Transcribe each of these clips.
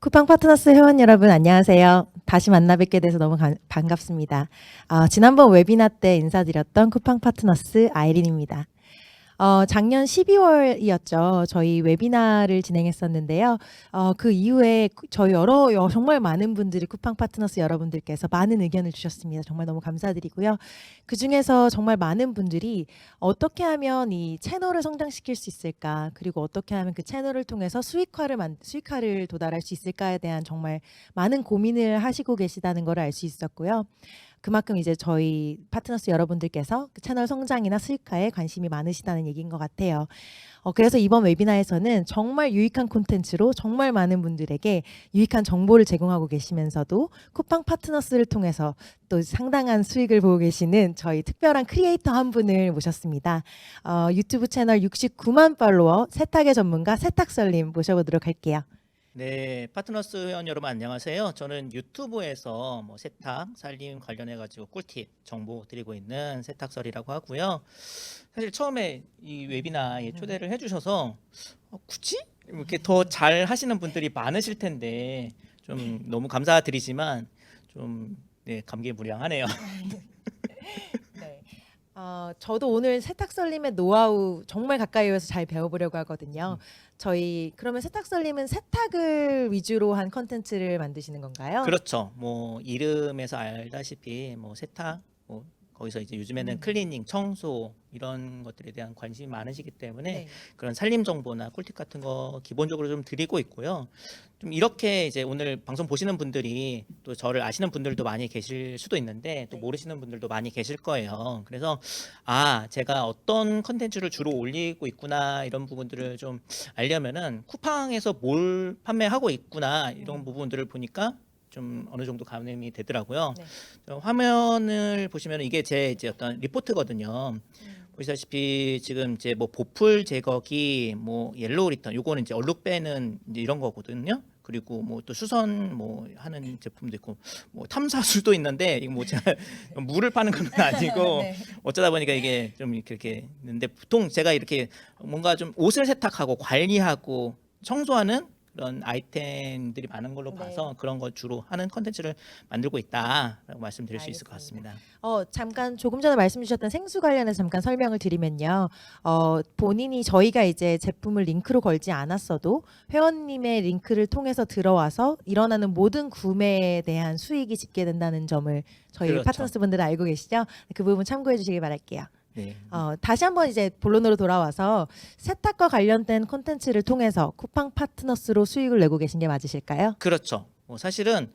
쿠팡 파트너스 회원 여러분 안녕하세요. 다시 만나 뵙게 돼서 너무 반갑습니다. 지난번 웨비나 때 인사드렸던 쿠팡 파트너스 아이린입니다. 작년 12월이었죠. 저희 웨비나를 진행했었는데요. 그 이후에 저희 정말 많은 분들이 쿠팡 파트너스 여러분들께서 많은 의견을 주셨습니다. 정말 너무 감사드리고요. 그중에서 정말 많은 분들이 어떻게 하면 이 채널을 성장시킬 수 있을까, 그리고 어떻게 하면 그 채널을 통해서 수익화를 도달할 수 있을까에 대한 정말 많은 고민을 하시고 계시다는 걸 알 수 있었고요. 그만큼 이제 저희 파트너스 여러분들께서 그 채널 성장이나 수익화에 관심이 많으시다는 얘기인 것 같아요. 그래서 이번 웨비나에서는 정말 유익한 콘텐츠로 정말 많은 분들에게 유익한 정보를 제공하고 계시면서도 쿠팡 파트너스를 통해서 또 상당한 수익을 보고 계시는 저희 특별한 크리에이터 한 분을 모셨습니다. 유튜브 채널 69만 팔로워 세탁의 전문가 세탁설님 모셔보도록 할게요. 네, 파트너스 회원 여러분 안녕하세요. 저는 유튜브에서 세탁, 살림 관련해 가지고 꿀팁 정보 드리고 있는 세탁설이라고 하고요. 사실 처음에 이 웨비나에 초대를 해주셔서 굳이 이렇게 더 잘 하시는 분들이 많으실 텐데 좀 너무 감사드리지만 좀 감개무량하네요. 네. 저도 오늘 세탁설님의 노하우 정말 가까이에서 잘 배워보려고 하거든요. 그러면 세탁설님은 세탁을 위주로 한 컨텐츠를 만드시는 건가요? 그렇죠. 이름에서 알다시피 세탁, 거기서 이제 요즘에는 클리닝, 청소 이런 것들에 대한 관심이 많으시기 때문에 네. 그런 살림 정보나 꿀팁 같은 거 기본적으로 좀 드리고 있고요. 좀 이렇게 이제 오늘 방송 보시는 분들이 또 저를 아시는 분들도 많이 계실 수도 있는데 또 네. 모르시는 분들도 많이 계실 거예요. 그래서 제가 어떤 컨텐츠를 주로 올리고 있구나 이런 부분들을 좀 알려면은 쿠팡에서 뭘 판매하고 있구나 이런 부분들을 보니까 좀 어느 정도 감이 되더라고요. 네. 화면을 보시면 이게 제 이제 어떤 리포트거든요. 보시다시피 지금 이제 보풀 제거기, 옐로우 리턴, 요거는 이제 얼룩 빼는 이제 이런 거거든요. 그리고 또 수선 하는 제품도 있고 탐사수도 있는데 이거 제가 물을 파는 건 아니고 네. 어쩌다 보니까 이게 좀 이렇게 있는데 보통 제가 이렇게 뭔가 좀 옷을 세탁하고 관리하고 청소하는 그런 아이템들이 많은 걸로 네. 봐서 그런 거 주로 하는 컨텐츠를 만들고 있다라고 말씀드릴 수 있을 것 알겠습니다. 같습니다. 잠깐 조금 전에 말씀 주셨던 생수 관련해서 잠깐 설명을 드리면요. 본인이 저희가 이제 제품을 링크로 걸지 않았어도 회원님의 링크를 통해서 들어와서 일어나는 모든 구매에 대한 수익이 집계된다는 점을 저희 그렇죠. 파트너스 분들은 알고 계시죠? 그 부분 참고해 주시기 바랄게요. 네. 다시 한번 이제 본론으로 돌아와서 세탁과 관련된 콘텐츠를 통해서 쿠팡 파트너스로 수익을 내고 계신 게 맞으실까요? 그렇죠. 사실은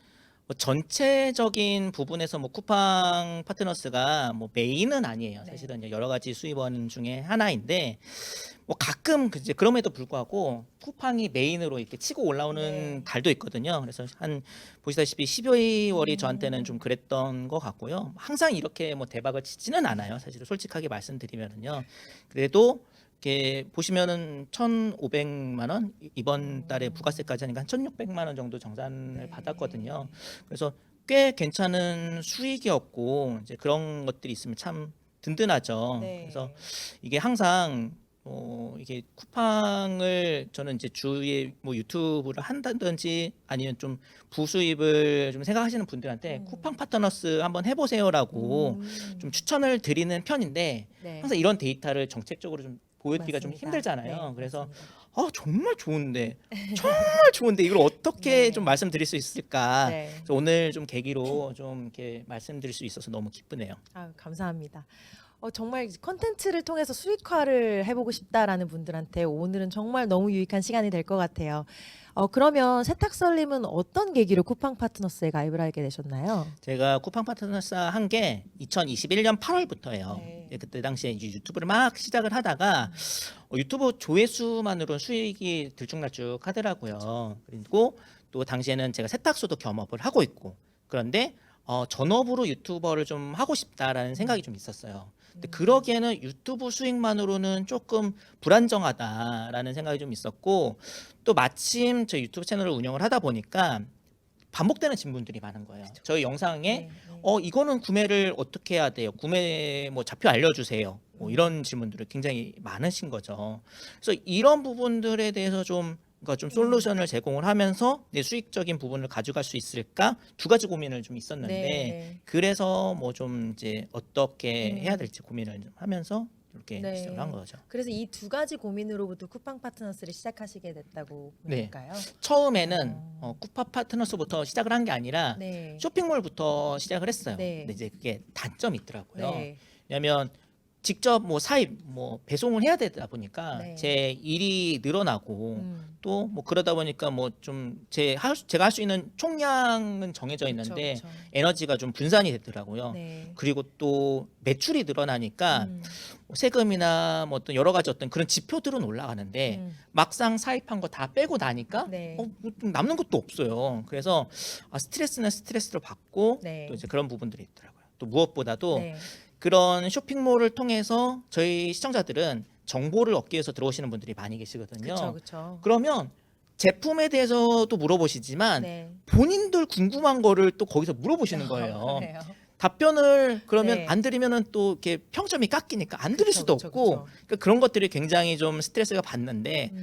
전체적인 부분에서 쿠팡 파트너스가 메인은 아니에요. 네. 사실은 이제 여러 가지 수입원 중에 하나인데 가끔 이제 그럼에도 불구하고 쿠팡이 메인으로 이렇게 치고 올라오는 네. 달도 있거든요. 그래서 보시다시피 12월이 저한테는 좀 그랬던 것 같고요. 항상 이렇게 대박을 치지는 않아요. 사실 솔직하게 말씀드리면은요. 그래도 이렇게 보시면은 1,500만 원 이번 달에 부가세까지 하니까 한 1,600만 원 정도 정산을 받았거든요. 그래서 꽤 괜찮은 수익이었고 이제 그런 것들이 있으면 참 든든하죠. 그래서 이게 항상 이게 쿠팡을 저는 이제 주위에 유튜브를 한다든지 아니면 좀 부수입을 좀 생각하시는 분들한테 쿠팡 파트너스 한번 해보세요라고 좀 추천을 드리는 편인데 항상 이런 데이터를 정책적으로 좀 보여드리기가 좀 맞습니다. 힘들잖아요. 네, 그래서 맞습니다. 정말 좋은데 정말 좋은데 이걸 어떻게 네. 좀 말씀드릴 수 있을까? 네. 그래서 오늘 좀 계기로 좀 이렇게 말씀드릴 수 있어서 너무 기쁘네요. 감사합니다. 정말 컨텐츠를 통해서 수익화를 해보고 싶다라는 분들한테 오늘은 정말 너무 유익한 시간이 될 것 같아요. 그러면 세탁설님은 어떤 계기로 쿠팡 파트너스에 가입을 하게 되셨나요? 제가 쿠팡 파트너스 한 게 2021년 8월부터예요. 네. 그때 당시에 이제 유튜브를 막 시작을 하다가 유튜브 조회수만으로 수익이 들쭉날쭉 하더라고요. 그리고 또 당시에는 제가 세탁소도 겸업을 하고 있고 그런데 전업으로 유튜버를 좀 하고 싶다라는 생각이 좀 있었어요. 근데 그러기에는 유튜브 수익만으로는 조금 불안정하다라는 생각이 좀 있었고 또 마침 저 유튜브 채널을 운영을 하다 보니까 반복되는 질문들이 많은 거예요. 저희 영상에 이거는 구매를 어떻게 해야 돼요? 구매 좌표 알려주세요. 이런 질문들이 굉장히 많으신 거죠. 그래서 이런 부분들에 대해서 좀 그러니까 좀 솔루션을 제공을 하면서 내 수익적인 부분을 가져갈 수 있을까 두 가지 고민을 좀 있었는데 네. 그래서 뭐 좀 이제 어떻게 해야 될지 고민을 좀 하면서 이렇게 네. 시작을 한 거죠. 그래서 이 두 가지 고민으로부터 쿠팡 파트너스를 시작하시게 됐다고 보면 네. 될까요? 처음에는 쿠팡 파트너스부터 시작을 한 게 아니라 네. 쇼핑몰부터 시작을 했어요. 네. 근데 이제 그게 단점이 있더라고요. 네. 왜냐하면 직접 뭐 사입 뭐 배송을 해야 되다 보니까 네. 제 일이 늘어나고 음. 또 뭐 그러다 보니까 뭐 좀 제가 할 수 있는 총량은 정해져 있는데 그쵸. 에너지가 좀 분산이 되더라고요. 네. 그리고 또 매출이 늘어나니까 음. 뭐 세금이나 뭐 어떤 여러 가지 어떤 그런 지표들은 올라가는데 음. 막상 사입한 거 다 빼고 나니까 네. 뭐좀 남는 것도 없어요. 그래서 스트레스는 스트레스로 받고 네. 또 이제 그런 부분들이 있더라고요. 또 무엇보다도 네. 그런 쇼핑몰을 통해서 저희 시청자들은 정보를 얻기 위해서 들어오시는 분들이 많이 계시거든요. 그렇죠. 그러면 제품에 대해서도 물어보시지만 네. 본인들 궁금한 거를 또 거기서 물어보시는 거예요. 그래요. 답변을 그러면 네. 안 드리면은 또 이렇게 평점이 깎이니까 안 드릴 그쵸, 수도 그쵸, 없고 그쵸. 그러니까 그런 것들이 굉장히 좀 스트레스가 받는데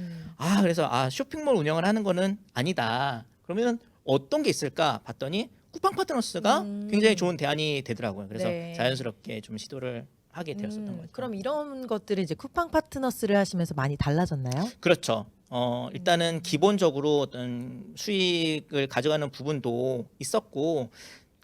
그래서 쇼핑몰 운영을 하는 거는 아니다. 그러면 어떤 게 있을까 봤더니 쿠팡 파트너스가 굉장히 좋은 대안이 되더라고요. 그래서 네. 자연스럽게 좀 시도를 하게 되었었던 거죠. 그럼 이런 것들이 이제 쿠팡 파트너스를 하시면서 많이 달라졌나요? 그렇죠. 일단은 기본적으로 어떤 수익을 가져가는 부분도 있었고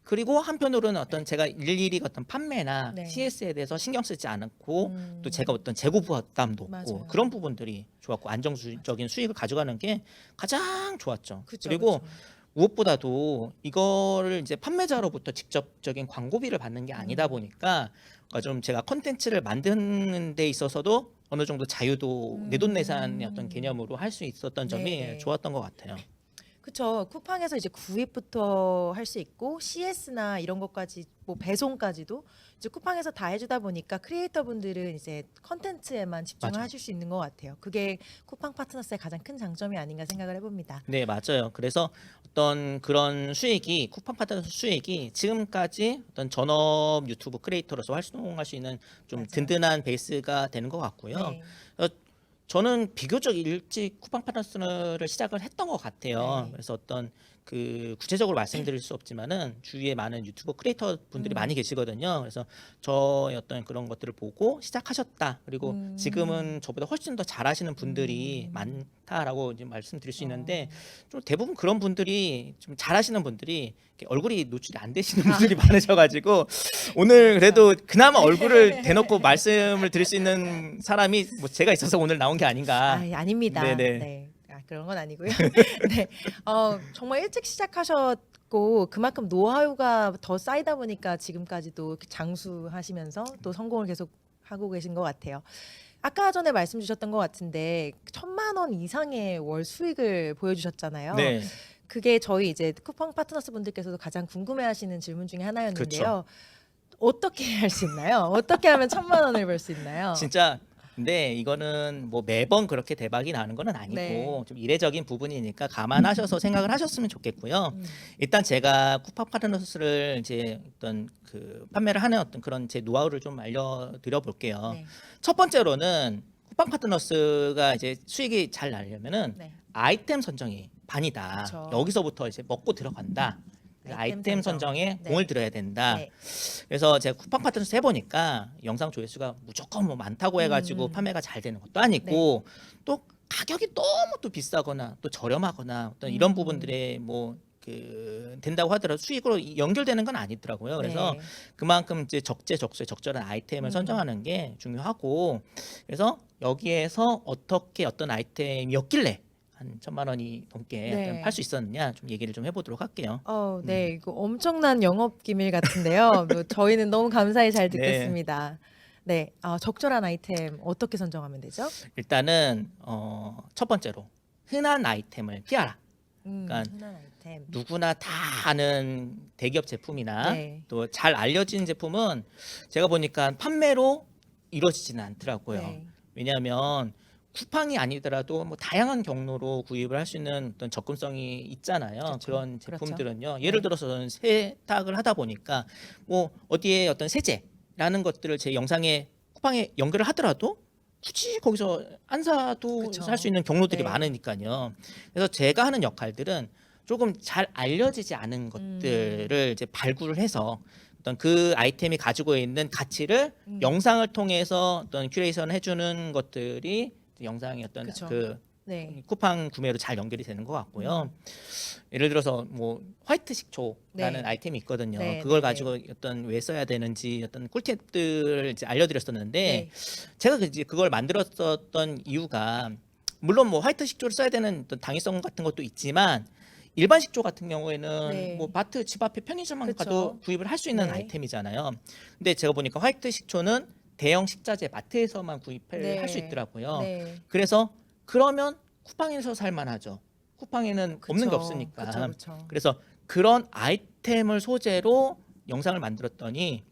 그리고 한편으로는 어떤 제가 일일이 어떤 판매나 네. CS에 대해서 신경 쓰지 않고 음. 또 제가 어떤 재고 부담도 없고 맞아요. 그런 부분들이 좋았고 안정적인 수익을 가져가는 게 가장 좋았죠. 그쵸, 그리고 그쵸. 무엇보다도 이거를 이제 판매자로부터 직접적인 광고비를 받는 게 아니다 보니까 그러니까 좀 제가 컨텐츠를 만드는 데 있어서도 어느 정도 자유도 내돈내산의 어떤 개념으로 할 수 있었던 점이 네네. 좋았던 것 같아요. 그쵸. 쿠팡에서 이제 구입부터 할 수 있고 CS나 이런 것까지 뭐 배송까지도 이제 쿠팡에서 다 해주다 보니까 크리에이터 분들은 이제 컨텐츠에만 집중을 맞아요. 하실 수 있는 것 같아요. 그게 쿠팡 파트너스의 가장 큰 장점이 아닌가 생각을 해봅니다. 네, 맞아요. 그래서 어떤 그런 수익이 쿠팡 파트너스 수익이 지금까지 어떤 전업 유튜브 크리에이터로서 활동할 수 있는 좀 맞아요. 든든한 베이스가 되는 것 같고요. 네. 저는 비교적 일찍 쿠팡 파트너스를 시작을 했던 것 같아요. 네. 그래서 어떤 그 구체적으로 말씀드릴 수 없지만은 주위에 많은 유튜버 크리에이터 분들이 많이 계시거든요. 그래서 저의 어떤 그런 것들을 보고 시작하셨다. 그리고 지금은 저보다 훨씬 더 잘하시는 분들이 많다라고 이제 말씀드릴 수 있는데 좀 대부분 그런 분들이 좀 잘하시는 분들이 이렇게 얼굴이 노출이 안 되시는 분들이 많으셔가지고 오늘 그래도 그나마 얼굴을 대놓고 말씀을 드릴 수 있는 사람이 뭐 제가 있어서 오늘 나온 게 아닌가. 아닙니다. 네네. 네. 그런 건 아니고요. 네. 정말 일찍 시작하셨고 그만큼 노하우가 더 쌓이다 보니까 지금까지도 이렇게 장수하시면서 또 성공을 계속 하고 계신 것 같아요. 아까 전에 말씀 주셨던 것 같은데 1,000만 원 이상의 월 수익을 보여주셨잖아요. 네. 그게 저희 이제 쿠팡 파트너스 분들께서도 가장 궁금해하시는 질문 중에 하나였는데요. 그쵸. 어떻게 할 수 있나요? 어떻게 하면 1,000만 원을 벌 수 있나요? 진짜 근데 이거는 뭐 매번 그렇게 대박이 나는 건 아니고 네. 좀 이례적인 부분이니까 감안하셔서 생각을 하셨으면 좋겠고요. 일단 제가 쿠팡 파트너스를 이제 어떤 그 판매를 하는 어떤 그런 제 노하우를 좀 알려드려 볼게요. 네. 첫 번째로는 쿠팡 파트너스가 이제 수익이 잘 나려면은 네. 아이템 선정이 반이다. 그쵸. 여기서부터 이제 먹고 들어간다. 아이템 선정에 네. 공을 들여야 된다. 네. 그래서 제가 쿠팡 파트너스 해보니까 영상 조회수가 무조건 뭐 많다고 해가지고 판매가 잘 되는 것도 아니고 또 가격이 너무 또 비싸거나 또 저렴하거나 어떤 이런 부분들에 뭐 그 된다고 하더라도 수익으로 연결되는 건 아니더라고요. 그래서 네. 그만큼 이제 적재적소에 적절한 아이템을 선정하는 게 중요하고 그래서 여기에서 어떻게 어떤 아이템이었길래 한 1,000만 원이 넘게 네. 팔 수 있었느냐 좀 얘기를 좀 해보도록 할게요. 네, 이거 엄청난 영업 기밀 같은데요. 뭐 저희는 너무 감사히 잘 네. 듣겠습니다. 네, 적절한 아이템 어떻게 선정하면 되죠? 일단은 첫 번째로 흔한 아이템을 피하라. 그러니까 흔한 아이템. 누구나 다 아는 대기업 제품이나 네. 또 잘 알려진 제품은 제가 보니까 판매로 이루어지지는 않더라고요. 네. 왜냐하면 쿠팡이 아니더라도 뭐 다양한 경로로 구입을 할 수 있는 어떤 접근성이 있잖아요. 그렇죠. 그런 그렇죠. 제품들은요. 예를 들어서 저는 세탁을 하다 보니까 뭐 어디에 어떤 세제라는 것들을 제 영상에 쿠팡에 연결을 하더라도 굳이 거기서 안 사도 그쵸. 살 수 있는 경로들이 네. 많으니까요. 그래서 제가 하는 역할들은 조금 잘 알려지지 않은 것들을 이제 발굴을 해서 어떤 그 아이템이 가지고 있는 가치를 영상을 통해서 어떤 큐레이션 해주는 것들이 영상의 어떤 그쵸. 그 네. 쿠팡 구매로 잘 연결이 되는 것 같고요. 예를 들어서 뭐 화이트 식초라는 네. 아이템이 있거든요. 네, 그걸 네, 가지고 어떤 왜 써야 되는지 어떤 꿀팁들을 이제 알려드렸었는데 네. 제가 이제 그걸 만들었었던 이유가 물론 뭐 화이트 식초를 써야 되는 어떤 당위성 같은 것도 있지만 일반 식초 같은 경우에는 네. 뭐 마트 집 앞에 편의점만 그쵸. 가도 구입을 할 수 있는 네. 아이템이잖아요. 근데 제가 보니까 화이트 식초는 대형 식자재 마트에서만 구입을 네. 할 수 있더라고요. 네. 그래서 그러면 쿠팡에서 살만하죠. 쿠팡에는 없는 게 그쵸. 없으니까. 그쵸, 그쵸. 그래서 그런 아이템을 소재로 영상을 만들었더니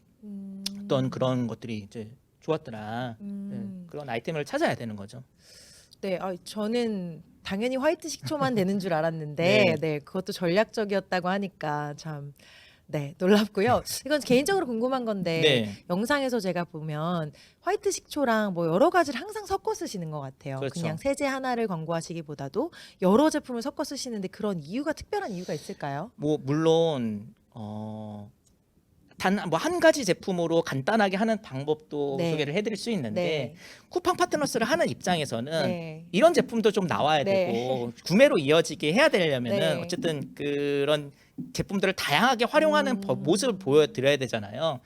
어떤 그런 것들이 이제 좋았더라. 네, 그런 아이템을 찾아야 되는 거죠. 네, 저는 당연히 화이트 식초만 되는 줄 알았는데, 네. 네, 그것도 전략적이었다고 하니까 참, 네, 놀랍고요. 이건 개인적으로 궁금한 건데, 네. 영상에서 제가 보면 화이트 식초랑 뭐 여러 가지를 항상 섞어 쓰시는 것 같아요. 그렇죠. 그냥 세제 하나를 광고하시기보다도 여러 제품을 섞어 쓰시는데 그런 이유가 특별한 이유가 있을까요? 뭐 물론 단 뭐 한 가지 제품으로 간단하게 하는 방법도 네. 소개를 해드릴 수 있는데 네. 쿠팡 파트너스를 하는 입장에서는 네. 이런 제품도 좀 나와야 네. 되고 구매로 이어지게 해야 되려면은 네. 어쨌든 그런 제품들을 다양하게 활용하는 모습을 보여드려야 되잖아요.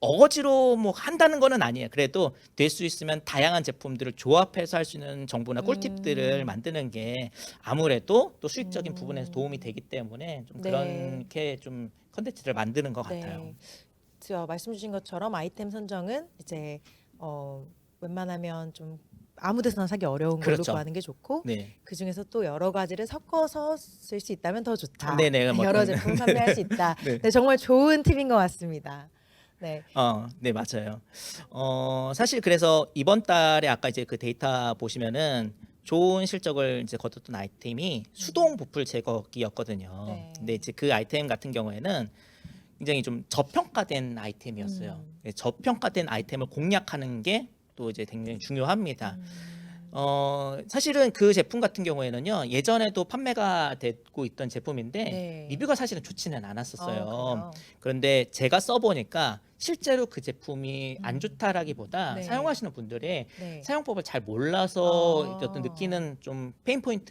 어거지로 뭐 한다는 거는 아니에요. 그래도 될 수 있으면 다양한 제품들을 조합해서 할 수 있는 정보나 꿀팁들을 만드는 게 아무래도 또 수익적인 부분에서 도움이 되기 때문에 좀 네. 그렇게 좀 컨텐츠를 만드는 것 같아요. 네. 말씀 주신 것처럼 아이템 선정은 이제 웬만하면 좀 아무 데서나 사기 어려운 걸로 그렇죠. 구하는 게 좋고 네. 그 중에서 또 여러 가지를 섞어서 쓸 수 있다면 더 좋다. 네네, 뭐 여러 어떤- 제품을 판매할 수 있다. 네. 네, 정말 좋은 팁인 것 같습니다. 네. 네, 맞아요. 사실 그래서 이번 달에 아까 이제 그 데이터 보시면은 좋은 실적을 이제 거뒀던 아이템이 수동 보풀 제거기였거든요. 네. 근데 이제 그 아이템 같은 경우에는 굉장히 좀 저평가된 아이템이었어요. 저평가된 아이템을 공략하는 게 또 이제 굉장히 중요합니다. 사실은 그 제품 같은 경우에는요 예전에도 판매가 되고 있던 제품인데 네. 리뷰가 사실은 좋지는 않았었어요. 그래요? 그런데 제가 써보니까 실제로 그 제품이 안 좋다라기보다 네. 사용하시는 분들의 네. 사용법을 잘 몰라서 아. 어떤 느끼는 좀 페인 네, 네.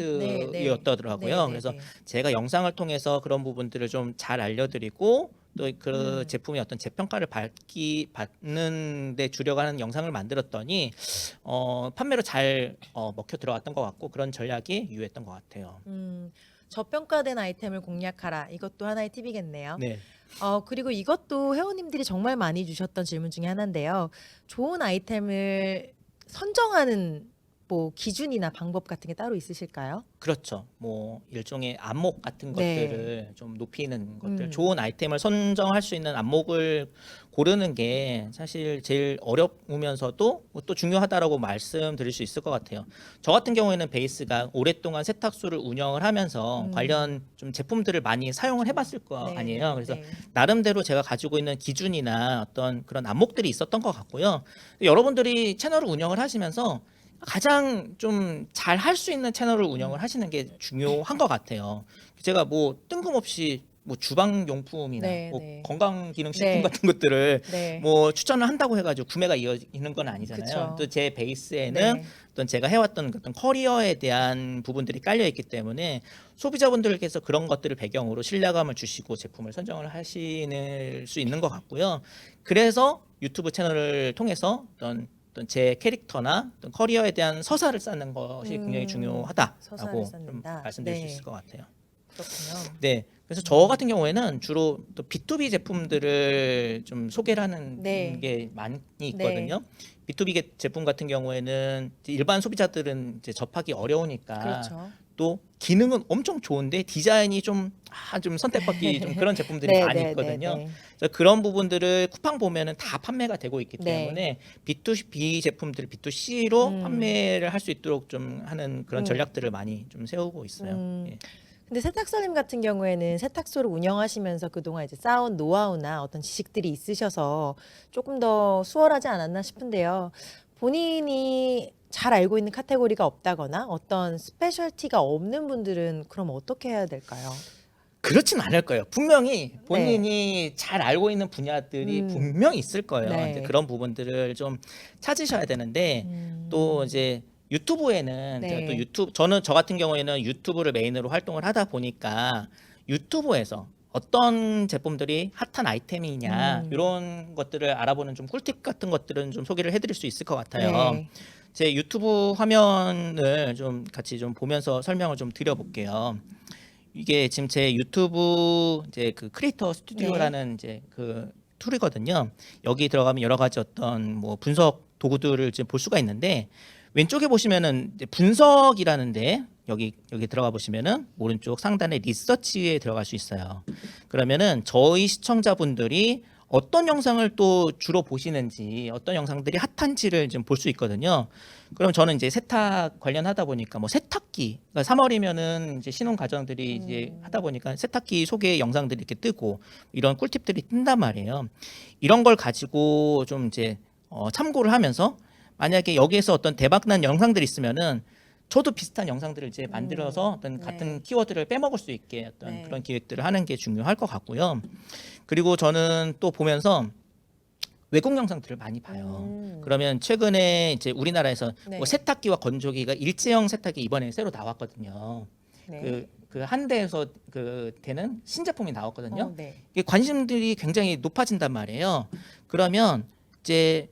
포인트였더라고요. 네, 네, 그래서 네. 제가 영상을 통해서 그런 부분들을 좀 잘 알려드리고 또 그 음. 제품의 어떤 재평가를 받는 데 주력하는 영상을 만들었더니 판매로 잘 먹혀 들어갔던 것 같고 그런 전략이 유효했던 것 같아요. 저평가된 아이템을 공략하라. 이것도 하나의 팁이겠네요. 네. 그리고 이것도 회원님들이 정말 많이 주셨던 질문 중에 하나인데요. 좋은 아이템을 선정하는 뭐 기준이나 방법 같은 게 따로 있으실까요? 그렇죠. 뭐 일종의 안목 같은 네. 것들을 좀 높이는 것들, 음. 좋은 아이템을 선정할 수 있는 안목을 고르는 게 사실 제일 어려우면서도 또 중요하다라고 말씀드릴 수 있을 것 같아요. 저 같은 경우에는 베이스가 오랫동안 세탁소를 운영을 하면서 관련 좀 제품들을 많이 사용을 해봤을 거 네, 아니에요. 네, 그래서 네. 나름대로 제가 가지고 있는 기준이나 어떤 그런 안목들이 있었던 것 같고요. 여러분들이 채널을 운영을 하시면서 가장 좀 잘 할 수 있는 채널을 운영을 하시는 게 중요한 것 같아요. 제가 뭐 뜬금없이 뭐 주방 용품이나 네, 뭐 네. 건강 기능 식품 네. 같은 것들을 네. 뭐 추천을 한다고 해가지고 구매가 이어지는 건 아니잖아요. 그쵸. 또 제 베이스에는 네. 어떤 제가 해왔던 어떤 커리어에 대한 부분들이 깔려 있기 때문에 소비자분들께서 그런 것들을 배경으로 신뢰감을 주시고 제품을 선정을 하실 수 있는 것 같고요. 그래서 유튜브 채널을 통해서 어떤 제 캐릭터나 어떤 커리어에 대한 서사를 쌓는 것이 굉장히 서사를 중요하다라고 좀 쌓는다. 말씀드릴 수 네. 있을 것 같아요. 그렇군요. 네, 그래서 저 같은 경우에는 주로 또 B2B 제품들을 좀 소개를 하는 네. 게 많이 있거든요. B2B 제품 같은 경우에는 이제 일반 소비자들은 이제 접하기 어려우니까 그렇죠. 또 기능은 엄청 좋은데 디자인이 좀 선택받기 좀 그런 제품들이 네, 많이 네, 있거든요. 네, 네. 그래서 그런 부분들을 쿠팡 보면은 다 판매가 되고 있기 네. 때문에 B2B 제품들 B2C로 음. 판매를 할 수 있도록 좀 하는 그런 음. 전략들을 많이 좀 세우고 있어요. 예. 근데 세탁소님 같은 경우에는 세탁소를 운영하시면서 그동안 이제 쌓아온 노하우나 어떤 지식들이 있으셔서 조금 더 수월하지 않았나 싶은데요. 본인이 잘 알고 있는 카테고리가 없다거나 어떤 스페셜티가 없는 분들은 그럼 어떻게 해야 될까요? 그렇진 않을 거예요. 분명히 본인이 잘 알고 있는 분야들이 분명히 있을 거예요. 네. 이제 그런 부분들을 좀 찾으셔야 되는데 또 이제 유튜브에는 네. 제가 또 유튜브 저 같은 경우에는 유튜브를 메인으로 활동을 하다 보니까 유튜브에서 어떤 제품들이 핫한 아이템이냐 이런 것들을 알아보는 좀 꿀팁 같은 것들은 좀 소개를 해드릴 수 있을 것 같아요. 네. 제 유튜브 화면을 좀 같이 좀 보면서 설명을 좀 드려볼게요. 이게 지금 제 유튜브 이제 그 크리에이터 스튜디오라는 이제 그 툴이거든요. 여기 들어가면 여러 가지 어떤 뭐 분석 도구들을 지금 볼 수가 있는데 왼쪽에 보시면은 이제 분석이라는데 여기 들어가 보시면은 오른쪽 상단에 리서치에 들어갈 수 있어요. 그러면은 저희 시청자분들이 어떤 영상을 또 주로 보시는지 어떤 영상들이 핫한지를 지금 볼 수 있거든요. 그럼 저는 이제 세탁 관련하다 보니까 뭐 세탁기, 그러니까 3월이면은 이제 신혼 가정들이 이제 하다 보니까 세탁기 소개 영상들이 이렇게 뜨고 이런 꿀팁들이 뜬단 말이에요. 이런 걸 가지고 좀 이제 참고를 하면서 만약에 여기에서 어떤 대박난 영상들이 있으면은 저도 비슷한 영상들을 이제 만들어서 어떤 같은 키워드를 빼먹을 수 있게 어떤 그런 기획들을 하는 게 중요할 것 같고요. 그리고 저는 또 보면서 외국 영상들을 많이 봐요. 그러면 최근에 이제 우리나라에서 뭐 세탁기와 건조기가 일체형 세탁기 이번에 새로 나왔거든요. 그 한 대에서 그 되는 신제품이 나왔거든요. 이게 관심들이 굉장히 높아진단 말이에요. 그러면 이제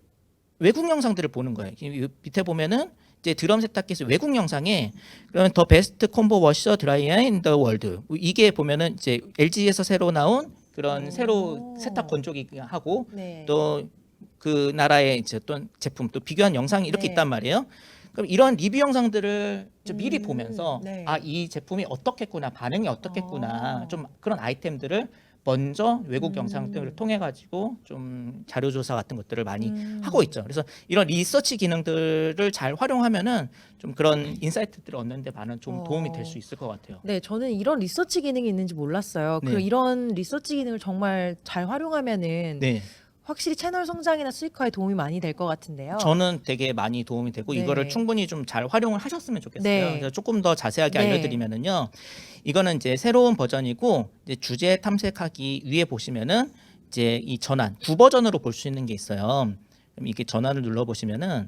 외국 영상들을 보는 거예요. 밑에 보면은 이제 드럼 세탁기에서 외국 영상에 그러면 더 베스트 콤보 워셔 드라이어 인 더 월드 이게 보면은 이제 LG에서 새로 나온 그런 새로 세탁 건조기하고 또 그 나라의 이제 어떤 제품 또 비교한 영상이 이렇게 있단 말이에요. 그럼 이런 리뷰 영상들을 좀 미리 보면서 아, 이 제품이 어떻겠구나, 반응이 어떻겠구나, 좀 그런 아이템들을 먼저 외국 영상들을 통해 가지고 좀 자료 조사 같은 것들을 많이 하고 있죠. 그래서 이런 리서치 기능들을 잘 활용하면은 좀 그런 인사이트들을 얻는 데 많은 좀 도움이 될 수 있을 것 같아요. 네, 저는 이런 리서치 기능이 있는지 몰랐어요. 네. 그 이런 리서치 기능을 정말 잘 활용하면은 네. 확실히 채널 성장이나 수익화에 도움이 많이 될 것 같은데요. 저는 되게 많이 도움이 되고 네. 이거를 충분히 좀 잘 활용을 하셨으면 좋겠어요. 네. 그래서 조금 더 자세하게 네. 알려드리면은요, 이거는 이제 새로운 버전이고 이제 주제 탐색하기 위에 보시면은 이제 이 전환 9버전으로 볼 수 있는 게 있어요. 그럼 이렇게 전환을 눌러 보시면은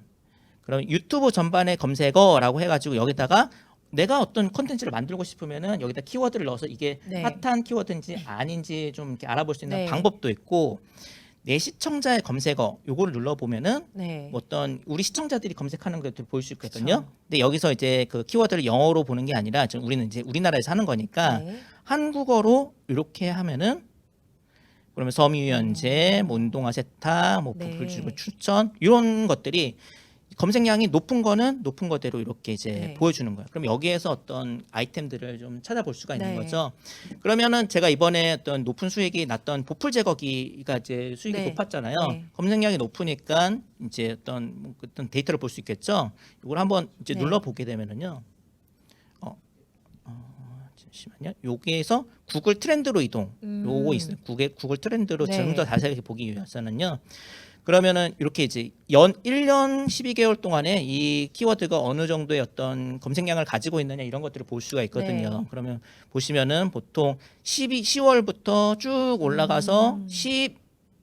그럼 유튜브 전반의 검색어라고 해가지고 여기다가 내가 어떤 컨텐츠를 만들고 싶으면은 여기다 키워드를 넣어서 이게 핫한 키워드인지 아닌지 좀 이렇게 알아볼 수 있는 방법도 있고. 내 시청자의 검색어 요거를 눌러보면은 뭐 어떤 우리 시청자들이 검색하는 것들 보일 수 있거든요. 그쵸. 근데 여기서 이제 그 키워드를 영어로 보는 게 아니라 지금 우리는 이제 우리나라에서 하는 거니까 한국어로 이렇게 하면은 그러면 섬유유연제, 뭐 운동화 세탁, 뭐 부풀 줄고 추천 이런 것들이 검색량이 높은 거는 높은 거대로 이렇게 이제 보여주는 거예요. 그럼 여기에서 어떤 아이템들을 좀 찾아볼 수가 있는 거죠. 그러면은 제가 이번에 어떤 높은 수익이 났던 보풀 제거기가 이제 수익이 높았잖아요. 검색량이 높으니까 이제 어떤 데이터를 볼 수 있겠죠. 이걸 한번 이제 눌러 보게 되면은요. 잠시만요. 여기에서 구글 트렌드로 이동. 요거 있어요. 구글 트렌드로 좀 더 자세하게 보기 위해서는요. 그러면은 이렇게 이제 1년 12개월 동안에 이 키워드가 어느 정도의 어떤 검색량을 가지고 있느냐 이런 것들을 볼 수가 있거든요. 그러면 보시면은 보통 10월부터 쭉 올라가서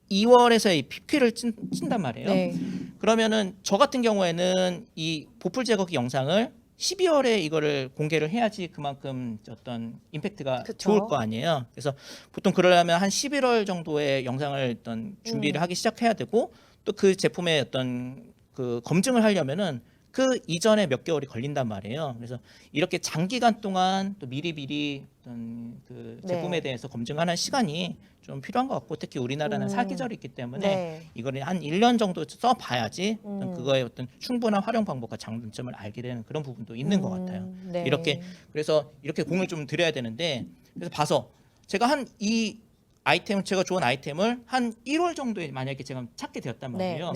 12월에서 이 PQ를 친단 말이에요. 그러면은 저 같은 경우에는 이 보풀 제거기 영상을 12월에 이거를 공개를 해야지 그만큼 어떤 임팩트가 좋을 거 아니에요. 그래서 보통 그러려면 한 11월 정도의 영상을 어떤 준비를 하기 시작해야 되고 또 그 제품의 어떤 그 검증을 하려면은 그 이전에 몇 개월이 걸린단 말이에요. 그래서 이렇게 장기간 동안 또 미리미리 어떤 그 제품에 대해서 검증하는 시간이 좀 필요한 것 같고 특히 우리나라는 사계절이 있기 때문에 이거를 한 1년 정도 써봐야지 어떤 그거의 어떤 충분한 활용 방법과 장점을 알게 되는 그런 부분도 있는 것 같아요. 이렇게 그래서 이렇게 공을 좀 드려야 되는데 그래서 봐서 제가 한 이 아이템 제가 좋은 아이템을 한 1월 정도에 만약에 제가 찾게 되었단 말이에요.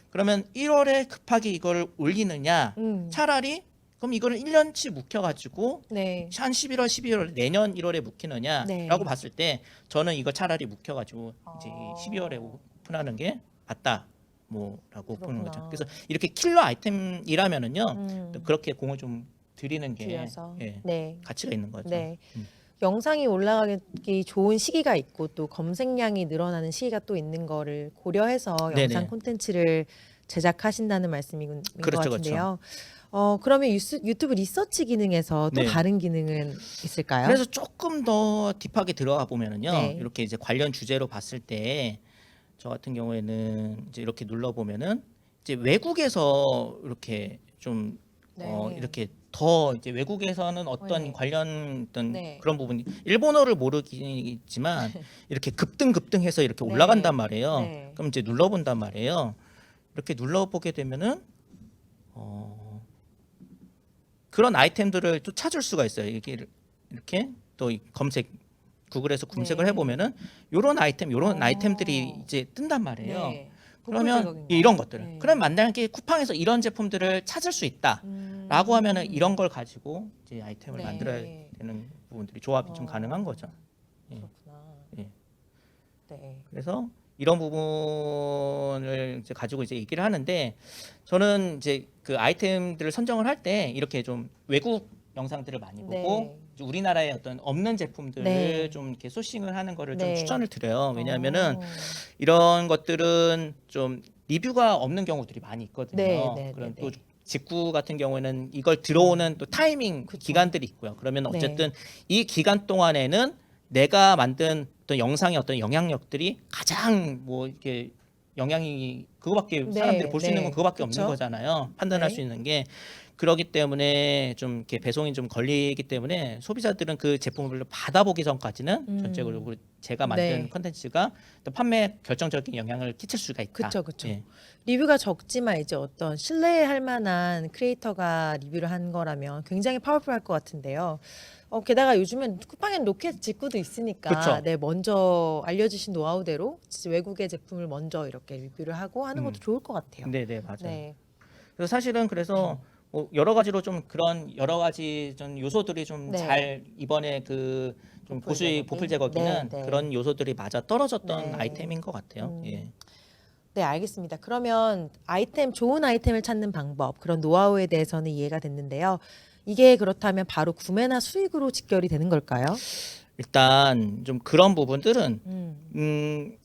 그러면 1월에 급하게 이걸 올리느냐 차라리 그럼 이거를 1년치 묵혀가지고 한 11월, 12월 내년 1월에 묵히느냐라고 봤을 때 저는 이거 차라리 묵혀가지고 이제 12월에 오픈하는 게 맞다. 뭐라고 보는 거죠. 그렇구나. 그래서 이렇게 킬러 아이템이라면은요, 또 음, 그렇게 공을 좀 들이는 게 들여서. 예, 네. 가치가 있는 거죠. 네. 음. 영상이 올라가기 좋은 시기가 있고 또 검색량이 늘어나는 시기가 또 있는 거를 고려해서 영상 네네. 콘텐츠를 제작하신다는 말씀인 것 그렇죠, 같은데요. 그러면 유튜브 리서치 기능에서 또 네. 다른 기능은 있을까요? 그래서 조금 더 딥하게 들어가 보면은요, 네. 이렇게 이제 관련 주제로 봤을 때 저 같은 경우에는 이제 이렇게 눌러 보면은 이제 외국에서 이렇게 좀 네. 이렇게 더 이제 외국에서는 어떤 네. 관련 어떤 네. 그런 부분이 일본어를 모르겠지만 이렇게 급등해서 이렇게 네. 올라간단 말이에요. 네. 그럼 이제 눌러 본단 말이에요. 이렇게 눌러 보게 되면은 어 그런 아이템들을 또 찾을 수가 있어요. 이렇게 또 이 구글에서 검색을 네. 해보면은 요런 어. 아이템들이 이제 뜬단 말이에요. 네. 그러면 보풀제거인가요? 이런 것들을 네. 그럼 만약에 쿠팡에서 이런 제품들을 찾을 수 있다라고 하면은 이런 걸 가지고 이제 아이템을 네. 만들어야 되는 부분들이 조합이 좀 가능한 거죠. 예. 그렇구나. 예. 네. 그래서 이런 부분을 이제 가지고 이제 얘기를 하는데 저는 이제 그 아이템들을 선정을 할 때 이렇게 좀 외국 영상들을 많이 보고 네. 이제 우리나라에 어떤 없는 제품들을 네. 좀 이렇게 소싱을 하는 거를 네. 좀 추천을 드려요. 왜냐하면은 어. 이런 것들은 좀 리뷰가 없는 경우들이 많이 있거든요. 네, 네, 그런 네, 또 네. 직구 같은 경우에는 이걸 들어오는 또 타이밍 그쵸. 기간들이 있고요. 그러면 네. 어쨌든 이 기간 동안에는 내가 만든 어떤 영상의 어떤 영향력들이 가장 뭐 이렇게 영향이 그거밖에 네, 사람들이 볼 수 있는 건 네. 그거밖에 그쵸. 없는 거잖아요. 판단할 네. 수 있는 게 그러기 때문에 좀 이렇게 배송이 좀 걸리기 때문에 소비자들은 그 제품을 받아보기 전까지는 전체적으로 제가 만든 네. 컨텐츠가 또 판매에 결정적인 영향을 끼칠 수가 있다. 그쵸, 그쵸. 예. 리뷰가 적지만 이제 어떤 신뢰할 만한 크리에이터가 리뷰를 한 거라면 굉장히 파워풀할 것 같은데요. 게다가 요즘엔 쿠팡엔 로켓 직구도 있으니까 그쵸. 네, 먼저 알려주신 노하우대로 진짜 외국의 제품을 먼저 이렇게 리뷰를 하고 하는 것도 좋을 것 같아요. 네네 맞아요. 네. 그래서 사실은 그래서 뭐 여러 가지로 좀 그런 여러 가지 좀 요소들이 좀 네. 잘 이번에 그 좀 보풀 제거기? 보풀 제거기는 네, 네. 그런 요소들이 맞아 떨어졌던 네. 아이템인 것 같아요. 예. 네, 알겠습니다. 그러면 좋은 아이템을 찾는 방법, 그런 노하우에 대해서는 이해가 됐는데요. 이게 그렇다면 바로 구매나 수익으로 직결이 되는 걸까요? 일단 좀 그런 부분들은 음,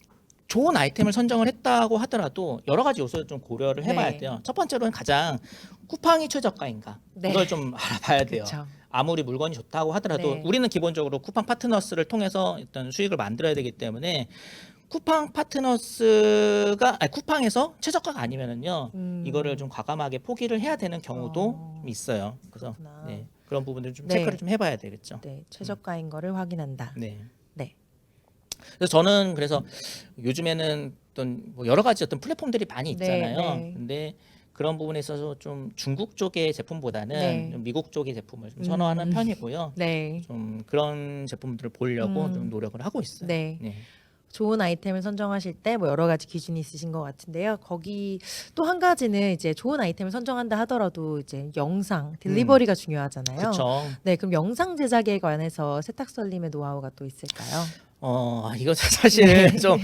좋은 아이템을 선정을 했다고 하더라도 여러 가지 요소를 좀 고려를 해봐야 네. 돼요. 첫 번째로는 가장 쿠팡이 최저가인가 네. 이걸 좀 알아봐야 돼요. 그쵸. 아무리 물건이 좋다고 하더라도 네. 우리는 기본적으로 쿠팡 파트너스를 통해서 어떤 수익을 만들어야 되기 때문에 쿠팡 파트너스가 아니 쿠팡에서 최저가가 아니면은요 이거를 좀 과감하게 포기를 해야 되는 경우도 좀 있어요. 그래서 그렇구나. 네, 그런 부분들 좀 네. 체크를 좀 해봐야 되겠죠. 네, 최저가인 거를 확인한다. 네. 네. 그래서 저는 그래서 요즘에는 어떤 뭐 여러 가지 어떤 플랫폼들이 많이 네, 있잖아요. 네. 근데 그런 부분에 있어서 좀 중국 쪽의 제품보다는 네. 좀 미국 쪽의 제품을 좀 선호하는 편이고요. 네. 좀 그런 제품들을 보려고 음. 좀 노력을 하고 있어요. 네. 네. 좋은 아이템을 선정하실 때 뭐 여러 가지 기준이 있으신 것 같은데요. 거기 또 한 가지는 이제 좋은 아이템을 선정한다 하더라도 이제 영상, 딜리버리가 중요하잖아요. 그렇죠. 네, 그럼 영상 제작에 관해서 세탁설님의 노하우가 또 있을까요? 이거 사실 좀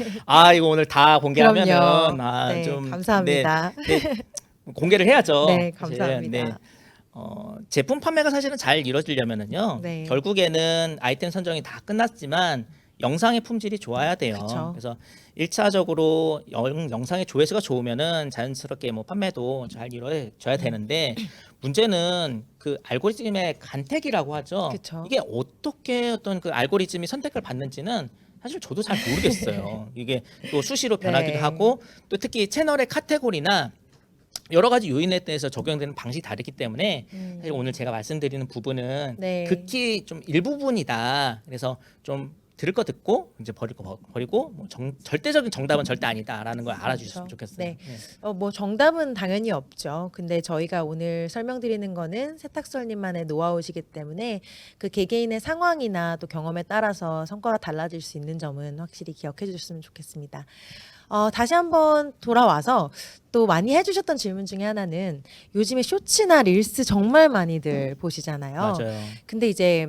이거 오늘 다 공개하면은 그럼요. 네, 좀 감사합니다. 공개를 해야죠. 네, 사실은. 감사합니다. 네. 제품 판매가 사실은 잘 이루어지려면은요. 네. 결국에는 아이템 선정이 다 끝났지만 영상의 품질이 좋아야 돼요. 그쵸. 그래서 1차적으로 영상의 조회수가 좋으면은 자연스럽게 뭐 판매도 잘 이루어져야 되는데 문제는 그 알고리즘의 간택이라고 하죠. 그쵸. 이게 어떻게 어떤 그 알고리즘이 선택을 받는지는 사실 저도 잘 모르겠어요. 이게 또 수시로 변하기도 네. 하고 또 특히 채널의 카테고리나 여러 가지 요인에 대해서 적용되는 방식이 다르기 때문에 사실 오늘 제가 말씀드리는 부분은 네. 극히 좀 일부분이다. 그래서 좀 들을 거 듣고 이제 버리고 뭐 절대적인 정답은 절대 아니다라는 걸 알아주셨으면 그렇죠. 좋겠어요. 네. 뭐 정답은 당연히 없죠. 근데 저희가 오늘 설명드리는 거는 세탁설님만의 노하우시기 때문에 그 개개인의 상황이나 또 경험에 따라서 성과가 달라질 수 있는 점은 확실히 기억해 주셨으면 좋겠습니다. 다시 한번 돌아와서 또 많이 해주셨던 질문 중에 하나는 요즘에 쇼츠나 릴스 정말 많이들 보시잖아요. 맞아요. 근데 이제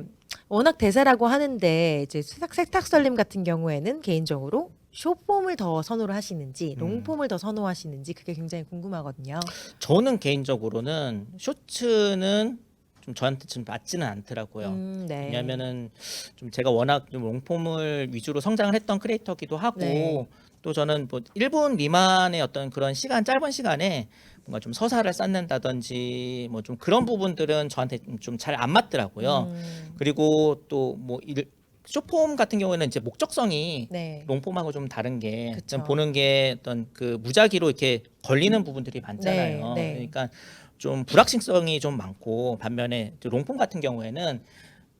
워낙 대세라고 하는데 이제 세탁설님 같은 경우에는 개인적으로 숏폼을 더 선호를 하시는지 롱폼을 더 선호하시는지 그게 굉장히 궁금하거든요. 저는 개인적으로는 쇼츠는 좀 저한테 좀 맞지는 않더라고요. 네. 왜냐하면은 좀 제가 워낙 좀 롱폼을 위주로 성장을 했던 크리에이터기도 하고 네. 또 저는 뭐 1분 미만의 어떤 그런 시간 짧은 시간에 뭔가 좀 서사를 쌓는다든지 뭐 좀 그런 부분들은 저한테 좀 잘 안 맞더라고요. 그리고 또뭐 쇼폼 같은 경우에는 이제 목적성이 네. 롱폼하고 좀 다른 게 그쵸. 좀 보는 게 어떤 그 무작위로 이렇게 걸리는 부분들이 많잖아요. 네. 그러니까 좀 불확실성이 좀 많고 반면에 롱폼 같은 경우에는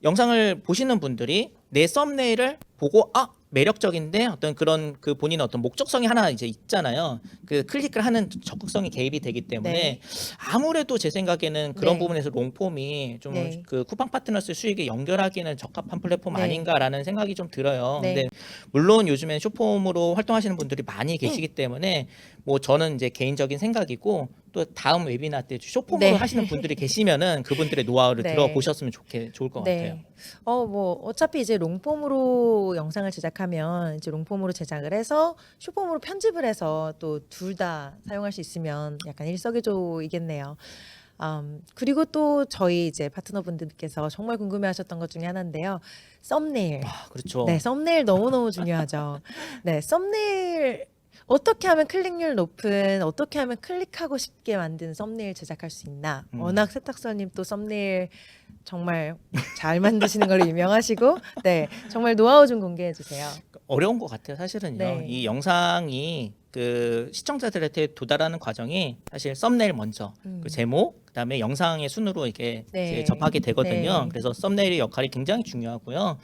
영상을 보시는 분들이 내 썸네일을 보고 아 매력적인데 어떤 그런 그 본인의 어떤 목적성이 하나 이제 있잖아요. 그 클릭을 하는 적극성이 개입이 되기 때문에 네. 아무래도 제 생각에는 그런 네. 부분에서 롱폼이 좀 네. 그 쿠팡 파트너스 수익에 연결하기는 적합한 플랫폼 네. 아닌가라는 생각이 좀 들어요. 네. 근데 물론 요즘엔 쇼폼으로 활동하시는 분들이 많이 계시기 때문에 뭐 저는 이제 개인적인 생각이고 또 다음 웨비나 때 쇼폼으로 네. 하시는 분들이 계시면은 그분들의 노하우를 네. 들어보셨으면 좋을 것 같아요. 네. 뭐 어차피 이제 롱폼으로 영상을 제작하면 이제 롱폼으로 제작을 해서 숏폼으로 편집을 해서 또 둘 다 사용할 수 있으면 약간 일석이조이겠네요. 그리고 또 저희 이제 파트너분들께서 정말 궁금해하셨던 것 중에 하나인데요. 썸네일. 아, 그렇죠. 네, 썸네일 너무너무 중요하죠. 네, 썸네일 어떻게 하면 클릭률 높은, 어떻게 하면 클릭하고 싶게 만든 썸네일 제작할 수 있나? 워낙 세탁소님 또 썸네일 정말 잘 만드시는 걸로 유명하시고, 네, 정말 노하우 좀 공개해 주세요. 어려운 것 같아요. 사실은요. 네. 이 영상이 그 시청자들한테 도달하는 과정이 사실 썸네일 먼저, 그 제목, 그다음에 영상의 순으로 이게 네. 이제 접하게 되거든요. 네. 그래서 썸네일의 역할이 굉장히 중요하고요.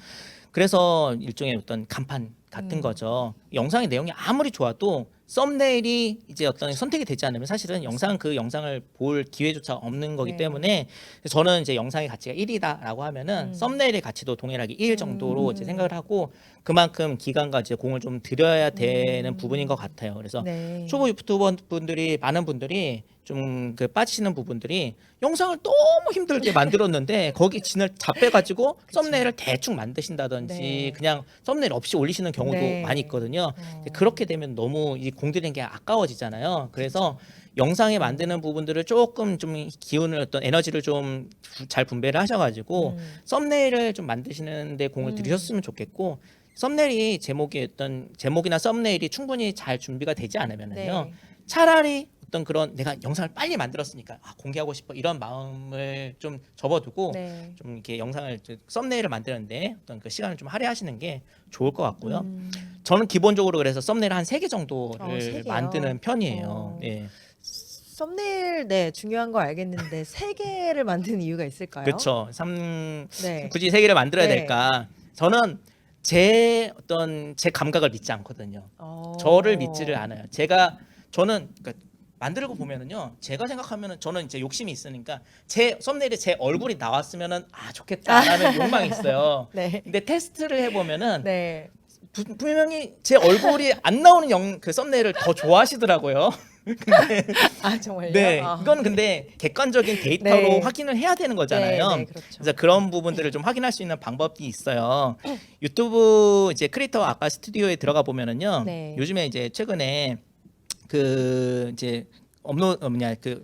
그래서 일종의 어떤 간판 같은 거죠. 영상의 내용이 아무리 좋아도 썸네일이 이제 어떤 선택이 되지 않으면 사실은 그 영상을 볼 기회조차 없는 거기 네. 때문에 저는 이제 영상의 가치가 1이다라고 하면은 썸네일의 가치도 동일하게 1 정도로 이제 생각을 하고 그만큼 기간과 이제 공을 좀 들여야 되는 부분인 것 같아요. 그래서 네. 초보 유튜버 분들이 많은 분들이 좀 그 빠지시는 부분들이 영상을 너무 힘들게 만들었는데 거기 진을 잡혀가지고 썸네일을 대충 만드신다든지 네. 그냥 썸네일 없이 올리시는 경우도 네. 많이 있거든요. 그렇게 되면 너무 이 공들인 게 아까워지잖아요. 그래서 영상에 만드는 부분들을 조금 좀 기운을 어떤 에너지를 좀 잘 분배를 하셔가지고 썸네일을 좀 만드시는데 공을 들이셨으면 좋겠고 썸네일이 제목이나 썸네일이 충분히 잘 준비가 되지 않으면은요. 네. 차라리 어떤 그런 내가 영상을 빨리 만들었으니까 공개하고 싶어 이런 마음을 좀 접어두고 네. 좀 이렇게 영상을 썸네일을 만드는데 어떤 그 시간을 좀 할애하시는 게 좋을 것 같고요. 저는 기본적으로 그래서 썸네일 한 3개 정도를 3개요? 만드는 편이에요. 예. 썸네일 네 중요한 거 알겠는데 3개를 만드는 이유가 있을까요? 그렇죠. 네. 굳이 3개를 만들어야 네. 될까? 저는 제 감각을 믿지 않거든요. 저를 믿지를 않아요. 저는 그러니까 만들고 보면은요. 제가 생각하면은 저는 이제 욕심이 있으니까 제 썸네일에 제 얼굴이 나왔으면은 좋겠다라는 욕망이 있어요. 네. 근데 테스트를 해보면은 네. 분명히 제 얼굴이 안 나오는 그 썸네일을 더 좋아하시더라고요. 정말요? 네, 이건 근데 객관적인 데이터로 네. 확인을 해야 되는 거잖아요. 네, 그렇죠. 그래서 그런 부분들을 좀 확인할 수 있는 방법이 있어요. 유튜브 이제 크리에이터 아까 스튜디오에 들어가 보면은요. 네. 요즘에 이제 최근에 그 이제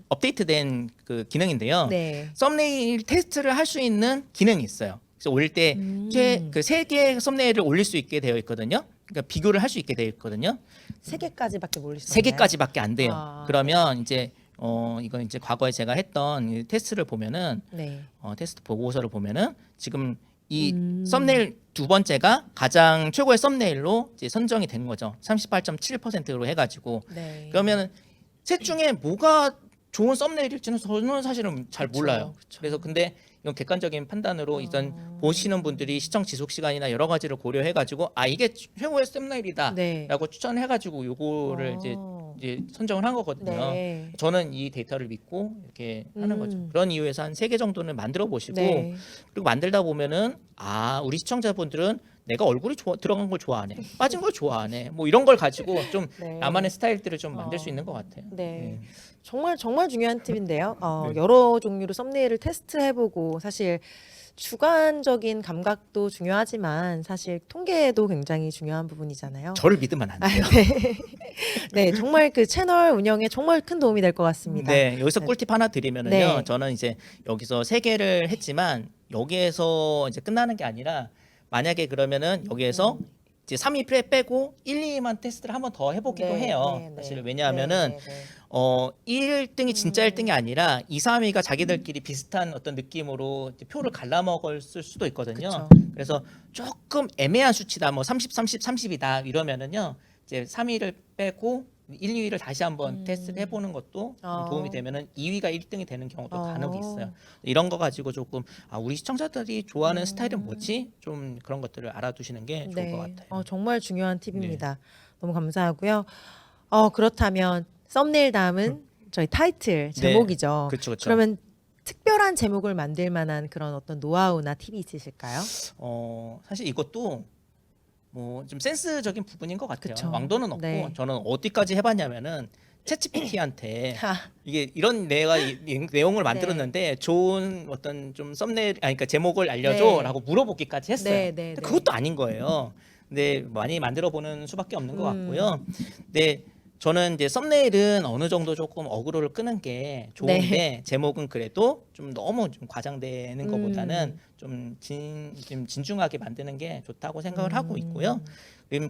업데이트된 그 기능인데요. 네. 썸네일 테스트를 할 수 있는 기능이 있어요. 그래서 올릴 때 그 3개의 썸네일을 올릴 수 있게 되어 있거든요. 그러니까 비교를 할 수 있게 되어 있거든요. 3개까지밖에 모를 수 없나요? 3개까지밖에 안 돼요. 아. 그러면 이제 이건 이제 과거에 제가 했던 이 테스트를 보면은 네. 테스트 보고서를 보면은 지금 이 썸네일 두 번째가 가장 최고의 썸네일로 이제 선정이 된 거죠. 38.7%로 해가지고 네. 그러면 셋 중에 뭐가 좋은 썸네일일지는 저는 사실은 잘 그쵸, 몰라요. 그쵸. 그래서 근데 이건 객관적인 판단으로 일단 보시는 분들이 시청 지속 시간이나 여러 가지를 고려해가지고 이게 최고의 썸네일이다라고 네. 추천해가지고 요거를 이제 선정을 한 거거든요. 네. 저는 이 데이터를 믿고 이렇게 하는 거죠. 음. 그런 이유에서 한 3개 정도는 만들어 보시고 네. 그리고 만들다 보면은 우리 시청자분들은 내가 얼굴이 들어간 걸 좋아하네, 빠진 걸 좋아하네, 뭐 이런 걸 가지고 좀 네. 나만의 스타일들을 좀 만들 수 있는 것 같아요. 네. 정말 정말 중요한 팁인데요. 네. 여러 종류로 썸네일을 테스트해보고 사실 주관적인 감각도 중요하지만 사실 통계도 굉장히 중요한 부분이잖아요. 저를 믿으면 안 돼요. 네, 정말 그 채널 운영에 정말 큰 도움이 될 것 같습니다. 네, 여기서 꿀팁 하나 드리면은요. 네. 저는 이제 여기서 3개를 했지만 여기에서 이제 끝나는 게 아니라 만약에 그러면은 여기에서 이제 3위 빼고 1, 2위만 테스트를 한 번 더 해보기도 네, 해요. 네, 네. 사실 왜냐하면은 네, 네, 네. 1등이 진짜 1등이 아니라 2, 3위가 자기들끼리 비슷한 어떤 느낌으로 이제 표를 갈라먹을 수도 있거든요. 그쵸. 그래서 조금 애매한 수치다, 뭐 30, 30, 30이다 이러면은요, 이제 3위를 빼고 1, 2위를 다시 한번 테스트를 해보는 것도 좀 도움이 되면은 2위가 1등이 되는 경우도 간혹 있어요. 이런 거 가지고 조금 우리 시청자들이 좋아하는 스타일은 뭐지? 좀 그런 것들을 알아두시는 게 좋을 것 같아요. 정말 중요한 팁입니다. 너무 감사하고요. 그렇다면 썸네일 다음은 저희 타이틀 제목이죠. 그렇죠, 그렇죠. 그러면 특별한 제목을 만들 만한 그런 어떤 노하우나 팁이 있으실까요? 사실 이것도 뭐 좀 센스적인 부분인 것 같아요. 그쵸. 왕도는 없고 네. 저는 어디까지 해봤냐면은 챗GPT한테 이게 이런 내가 이 내용을 만들었는데 좋은 어떤 좀 썸네일, 그러니까 제목을 알려줘라고 물어보기까지 했어요. 네, 근데 그것도 아닌 거예요. 근데 많이 만들어 보는 수밖에 없는 것 같고요. 근데 저는 이제 썸네일은 어느 정도 조금 어그로를 끄는 게 좋은데 제목은 그래도 좀 너무 좀 과장되는 것보다는 좀 진중하게 만드는 게 좋다고 생각을 하고 있고요.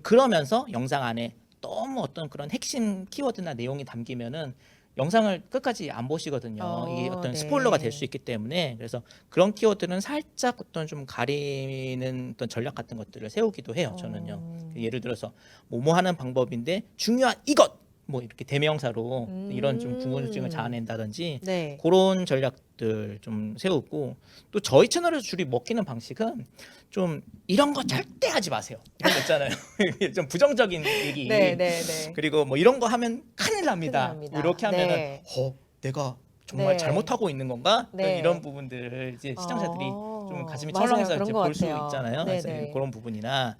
그러면서 영상 안에 너무 어떤 그런 핵심 키워드나 내용이 담기면은 영상을 끝까지 안 보시거든요. 이게 어떤 스포일러가 될 수 있기 때문에. 그래서 그런 키워드는 살짝 어떤 좀 가리는 어떤 전략 같은 것들을 세우기도 해요. 저는요. 예를 들어서 뭐뭐 하는 방법인데 중요한 이것 뭐 이렇게 대명사로 이런 좀 궁금증을 자아낸다든지 그런 전략들 좀 세우고, 또 저희 채널에서 줄이 먹히는 방식은 좀 이런 거 절대 하지 마세요 이런 거 있잖아요. 좀 부정적인 얘기, 그리고 뭐 이런 거 하면 큰일 납니다. 이렇게 하면은 내가 정말 잘못하고 있는 건가? 이런 부분들을 이제 시청자들이 좀 가슴이 철렁해서 이제 볼 수 있잖아요. 그래서 그런 부분이나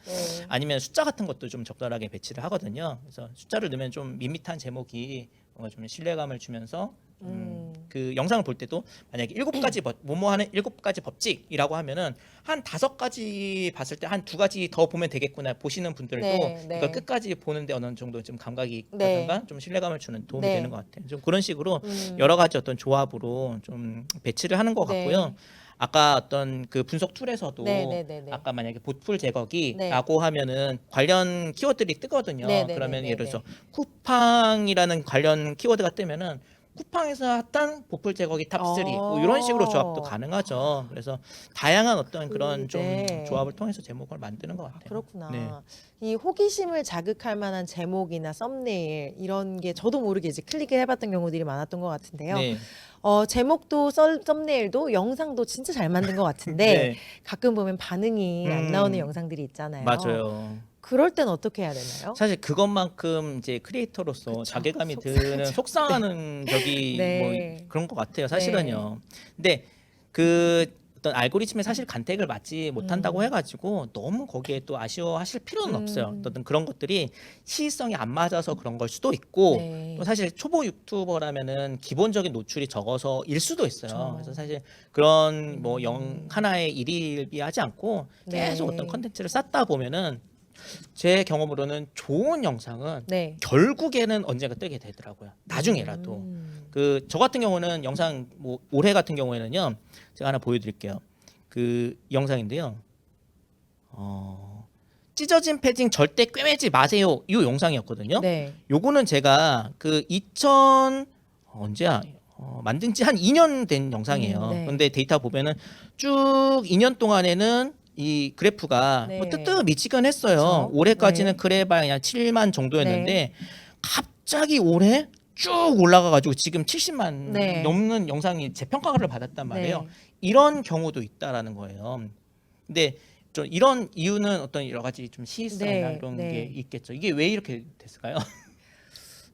아니면 숫자 같은 것도 좀 적절하게 배치를 하거든요. 그래서 숫자를 넣으면 좀 밋밋한 제목이 뭔가 좀 신뢰감을 주면서 그 영상을 볼 때도 만약에 7가지 뭐뭐하는 7가지 법칙이라고 하면은 한 5가지 봤을 때 한 2가지 더 보면 되겠구나 보시는 분들도 이걸 끝까지 보는데 어느 정도 좀 감각이 있다든가 좀 신뢰감을 주는 도움이 되는 것 같아요. 좀 그런 식으로 여러 가지 어떤 조합으로 좀 배치를 하는 것 같고요. 아까 어떤 그 분석 툴에서도 아까 만약에 보풀 제거기라고 하면은 관련 키워드들이 뜨거든요. 그러면 예를 들어서 쿠팡이라는 관련 키워드가 뜨면은 쿠팡에서 핫한 보풀 제거기 탑3 뭐 이런 식으로 조합도 가능하죠. 그래서 다양한 어떤 그런 좀 조합을 통해서 제목을 만드는 것 같아요. 그렇구나. 이 호기심을 자극할 만한 제목이나 썸네일 이런 게 저도 모르게 이제 클릭을 해봤던 경우들이 많았던 것 같은데요. 제목도 썸네일도 영상도 진짜 잘 만든 것 같은데 가끔 보면 반응이 안 나오는 영상들이 있잖아요. 맞아요. 그럴 땐 어떻게 해야 되나요? 사실 그것만큼 이제 크리에이터로서 자괴감이 드는 속상하는 적이 뭐 그런 것 같아요. 사실은요. 근데 그 어떤 알고리즘에 사실 간택을 맞지 못한다고 해가지고 너무 거기에 또 아쉬워하실 필요는 없어요. 어떤 그런 것들이 시의성이 안 맞아서 그런 걸 수도 있고 또 사실 초보 유튜버라면은 기본적인 노출이 적어서일 수도 있어요. 그래서 사실 그런 뭐 하나의 일일비하지 않고 계속 어떤 컨텐츠를 쌓다 보면은 제 경험으로는 좋은 영상은 결국에는 언젠가 뜨게 되더라고요. 나중에라도. 그 저 같은 경우는 영상 뭐 올해 같은 경우에는요. 제가 하나 보여드릴게요. 그 영상인데요. 찢어진 패딩 절대 꿰매지 마세요. 이 영상이었거든요. 요거는 제가 그 언제야? 만든 지 한 2년 된 영상이에요. 근데 데이터 보면은 쭉 2년 동안에는 이 그래프가 뭐 뜨뜻미지근했어요. 올해까지는 그래봐야 그냥 7만 정도였는데 갑자기 올해 쭉 올라가가지고 지금 70만 넘는 영상이 재평가를 받았단 말이에요. 이런 경우도 있다라는 거예요. 근데 좀 이런 이유는 어떤 여러 가지 좀 시의성이나 이런 게 있겠죠. 이게 왜 이렇게 됐을까요?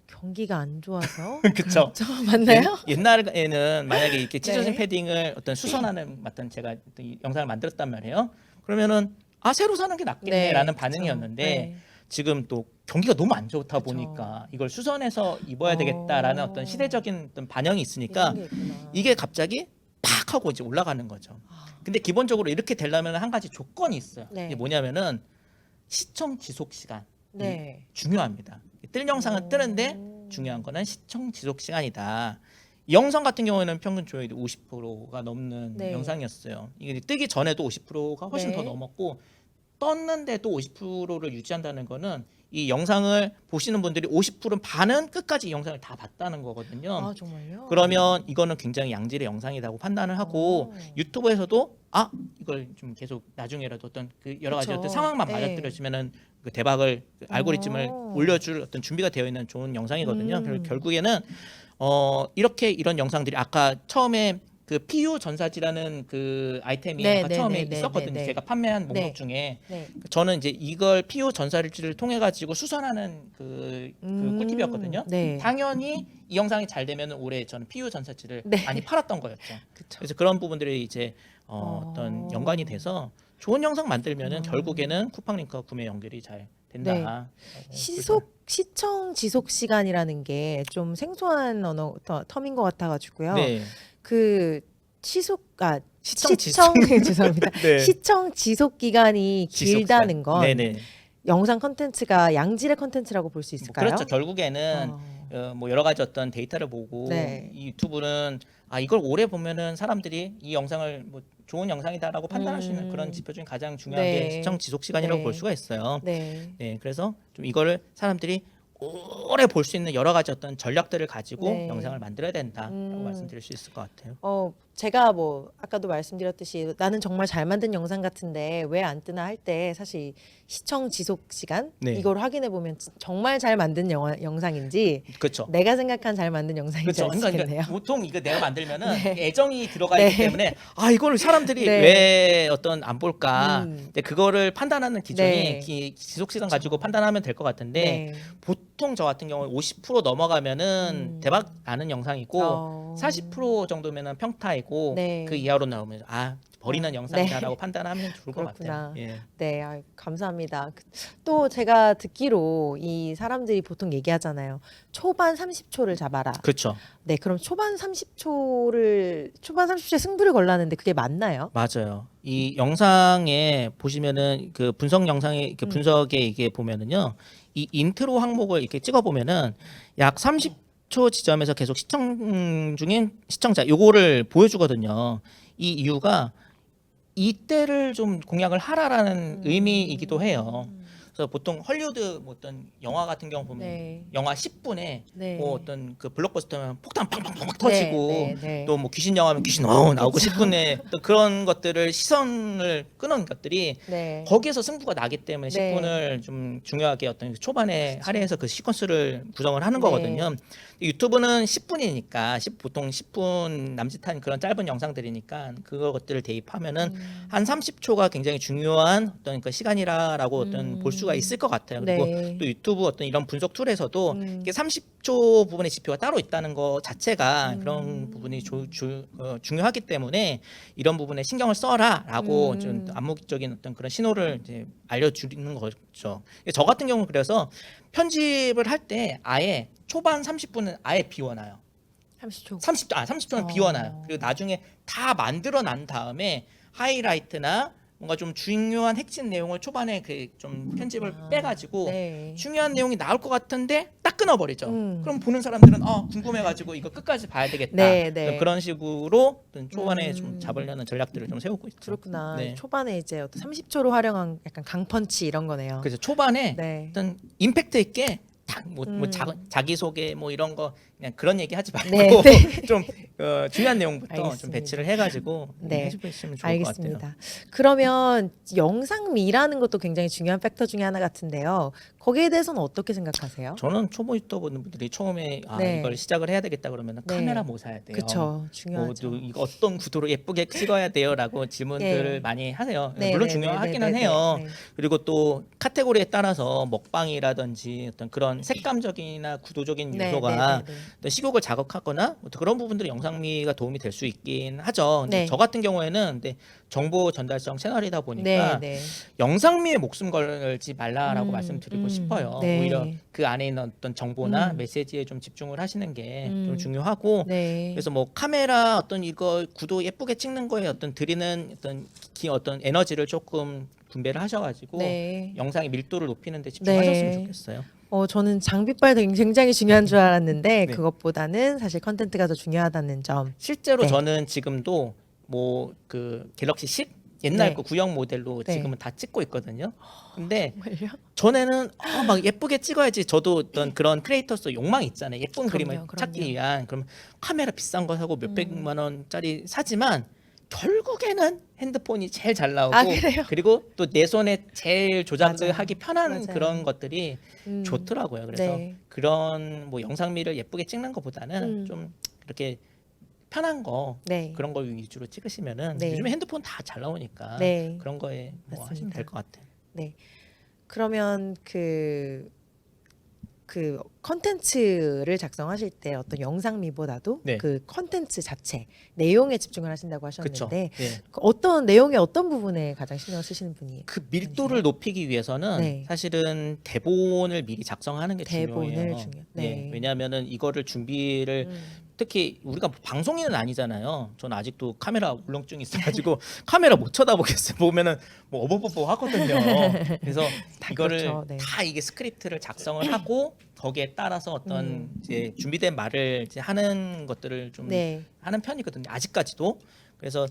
경기가 안 좋아서 그렇죠. 맞나요? 옛날에는 만약에 이렇게 찢어진 패딩을 어떤 수선하는 어떤 제가 어떤 영상을 만들었단 말이에요. 그러면은 새로 사는 게 낫겠네라는 반응이었는데 지금 또 경기가 너무 안 좋다 보니까 이걸 수선해서 입어야 되겠다라는 어떤 시대적인 어떤 반영이 있으니까 이게 갑자기 팍 탁 하고 이제 올라가는 거죠. 근데 기본적으로 이렇게 되려면 한 가지 조건이 있어요. 네. 이게 뭐냐면은 시청 지속 시간 네. 중요합니다. 뜰 영상은 뜨는데 중요한 거는 시청 지속 시간이다. 이 영상 같은 경우에는 평균 조회율이 50%가 넘는 네. 영상이었어요. 이게 뜨기 전에도 50%가 훨씬 네. 더 넘었고 떴는데도 50%를 유지한다는 거는 이 영상을 보시는 분들이 50% 반은 끝까지 이 영상을 다 봤다는 거거든요. 아, 정말요? 그러면 이거는 굉장히 양질의 영상이라고 판단을 하고 유튜브에서도 이걸 좀 계속 나중에라도 어떤 그 여러 가지 그쵸. 어떤 상황만 네. 맞아떨어지면은 그 대박을 그 알고리즘을 올려줄 어떤 준비가 되어 있는 좋은 영상이거든요. 그래서 결국에는 이렇게 이런 영상들이 아까 처음에 그 PU 전사지라는 그 아이템이 네, 아까 네, 처음에 네, 네, 있었거든요. 네, 네. 제가 판매한 목록 네. 중에 네. 저는 이제 이걸 PU 전사지를 통해 가지고 수선하는 그 꿀팁이었거든요. 네. 당연히 이 영상이 잘 되면 올해 저는 PU 전사지를 네. 많이 팔았던 거였죠. 그쵸. 그래서 그런 부분들이 이제 어떤 연관이 돼서 좋은 영상 만들면은 결국에는 쿠팡 링크와 구매 연결이 잘 된다. 시청 지속 시간이라는 게 좀 생소한 언어 텀인 것 같아가지고요. 네. 그 시청 죄송합니다. 네. 시청 지속 기간이 지속 길다는 시간. 건 네네. 영상 컨텐츠가 양질의 컨텐츠라고 볼 수 뭐 있을까요? 그렇죠. 결국에는 뭐 여러 가지 어떤 데이터를 보고 네. 이 유튜브는 이걸 오래 보면은 사람들이 이 영상을 뭐 좋은 영상이다라고 판단할 수 있는 그런 지표 중에 가장 중요한 네. 게 시청 지속 시간이라고 네. 볼 수가 있어요. 네. 네, 그래서 좀 이거를 사람들이 오래 볼 수 있는 여러 가지 어떤 전략들을 가지고 네. 영상을 만들어야 된다라고 말씀드릴 수 있을 것 같아요. 제가 뭐 아까도 말씀드렸듯이 나는 정말 잘 만든 영상 같은데 왜 안 뜨나 할 때 사실 시청 지속 시간 네. 이걸 확인해 보면 정말 잘 만든 영상인지 그렇죠. 내가 생각한 잘 만든 영상인지 그렇죠. 알 수 그러니까 있겠네요. 보통 이거 내가 만들면은 네. 애정이 들어가 네. 있기 때문에 이거를 사람들이 네. 왜 어떤 안 볼까? 근데 그거를 판단하는 기준이 네. 지속 시간 가지고 판단하면 될 것 같은데 네. 보통 저 같은 경우는 50% 넘어가면은 대박 나는 영상이고 40% 정도면은 평타이고 네. 그 이하로 나오면 버리는 영상이다라고 네. 판단하면 좋을 것 그렇구나. 같아요. 예. 네, 감사합니다. 또 제가 듣기로 이 사람들이 보통 얘기하잖아요. 초반 30초를 잡아라. 그렇죠. 네, 그럼 초반 30초에 승부를 걸라는데 그게 맞나요? 맞아요. 이 영상에 보시면은 그 분석 영상에 이렇게 분석에 이게 보면은요, 이 인트로 항목을 이렇게 찍어 보면은 약 30초 지점에서 계속 시청 중인 시청자 요거를 보여주거든요. 이 이유가 이때를 좀 공략을 하라라는 의미이기도 해요. 그래서 보통 헐리우드 뭐 어떤 영화 같은 경우 보면 네. 영화 10분에 네. 뭐 어떤 그 블록버스터면 폭탄 팡팡팡 터지고 네, 네. 또 뭐 귀신 영화면 귀신 나오고 그쵸. 10분에 또 그런 것들을 시선을 끄는 것들이 네. 거기에서 승부가 나기 때문에 네. 10분을 좀 중요하게 어떤 초반에 할애해서 그 시퀀스를 구성을 하는 네. 거거든요. 유튜브는 10분이니까 보통 10분 남짓한 그런 짧은 영상들이니까 그것들을 대입하면은 한 30초가 굉장히 중요한 어떤 그 시간이라고 어떤 볼 수가 있을 것 같아요. 그리고 네. 또 유튜브 어떤 이런 분석 툴에서도 이게 30초 부분의 지표가 따로 있다는 거 자체가 그런 부분이 중요하기 때문에 이런 부분에 신경을 써라라고 좀 암묵적인 어떤 그런 신호를 이제 알려주는 거죠. 저 같은 경우는 그래서 편집을 할 때 아예 초반 30분은 아예 비워놔요. 30초. 30초는 비워놔요. 그리고 나중에 다 만들어 난 다음에 하이라이트나 뭔가 좀 중요한 핵심 내용을 초반에 그 좀 편집을 빼가지고 네. 중요한 내용이 나올 것 같은데 딱 끊어버리죠. 음. 그럼 보는 사람들은 궁금해가지고 이거 끝까지 봐야 되겠다. 네, 네. 그런 식으로 어떤 초반에 좀 잡으려는 전략들을 좀 세우고 있죠. 그렇구나. 네. 초반에 이제 어떤 30초로 활용한 약간 강펀치 이런 거네요. 그래서 초반에 네. 어떤 임팩트 있게 뭐 자기 소개 뭐 이런 거 그냥 그런 얘기 하지 말고 네, 좀 중요한 내용부터 알겠습니다. 좀 배치를 해가지고 네. 해주시면 좋을 알겠습니다. 것 같아요. 그러면 영상미라는 것도 굉장히 중요한 팩터 중에 하나 같은데요. 거기에 대해서는 어떻게 생각하세요? 저는 초보 유튜버 분들이 처음에 네. 이걸 시작을 해야 되겠다 그러면 네. 카메라 뭐 사야 돼요. 그렇죠. 중요하죠. 이거 어떤 구도로 예쁘게 찍어야 돼요라고 질문들을 네. 많이 하세요. 네, 물론 네, 중요하기는 네, 네, 해요. 네, 네. 그리고 또 카테고리에 따라서 먹방이라든지 어떤 그런 색감적이나 구도적인 네, 요소가 네, 네, 네. 어떤 시국을 자극하거나 어떤 그런 부분들이 영상미가 도움이 될 수 있긴 하죠. 근데 네. 저 같은 경우에는 근데 정보 전달성 채널이다 보니까 네, 네. 영상미에 목숨 걸지 말라라고 말씀드리고 싶어요. 네. 오히려 그 안에 있는 어떤 정보나 음. 메시지에 좀 집중을 하시는 게 좀 음. 중요하고 네. 그래서 뭐 카메라 어떤 이거 구도 예쁘게 찍는 거에 어떤 드리는 어떤 에너지를 조금 분배를 하셔가지고 네. 영상의 밀도를 높이는 데 집중하셨으면 네. 좋겠어요. 저는 장비빨도 굉장히 중요한 줄 알았는데 네. 그것보다는 사실 컨텐츠가 더 중요하다는 점. 실제로 네. 저는 지금도 뭐 그 갤럭시 10 옛날 네. 그 구형 모델로 네. 지금은 다 찍고 있거든요. 근데 정말요? 전에는 막 예쁘게 찍어야지 저도 어떤 그런 크리에이터스 욕망이 있잖아요. 예쁜 그림을 그럼요. 찾기 위한. 그럼 카메라 비싼 거 사고 몇백만 원짜리 사지만 결국에는 핸드폰이 제일 잘 나오고 아, 그래요? 그리고 또 내 손에 제일 조작을 맞아요. 하기 편한 맞아요. 그런 것들이 좋더라고요. 그래서 네. 그런 뭐 영상미를 예쁘게 찍는 것보다는 좀 이렇게 편한 거 네. 그런 걸 위주로 찍으시면은 네. 요즘에 핸드폰 다 잘 나오니까 네. 그런 거에 뭐 하시면 맞습니다. 될 것 같아요. 네. 그러면 그 컨텐츠를 작성하실 때 어떤 영상미보다도 네. 그 컨텐츠 자체 내용에 집중을 하신다고 그렇죠. 하셨는데 네. 그 어떤 내용의 어떤 부분에 가장 신경을 쓰시는 분이 그 밀도를 높이기 위해서는 네. 사실은 대본을 미리 작성하는 게 대본을 중요해요. 중요. 네. 네. 왜냐하면은 이거를 준비를 특히 우리가 방송인은 아니잖아요. 저는 아직도 카메라 울렁증이 있어가지고 카메라 못 쳐다보겠어요. 보면은 뭐 어버버버 하거든요. 그래서 이거를 그렇죠. 네. 다 이게 스크립트를 작성을 하고 거기에 따라서 어떤 이제 준비된 말을 이제 하는 것들을 좀 네. 하는 편이거든요. 아직까지도. 그래서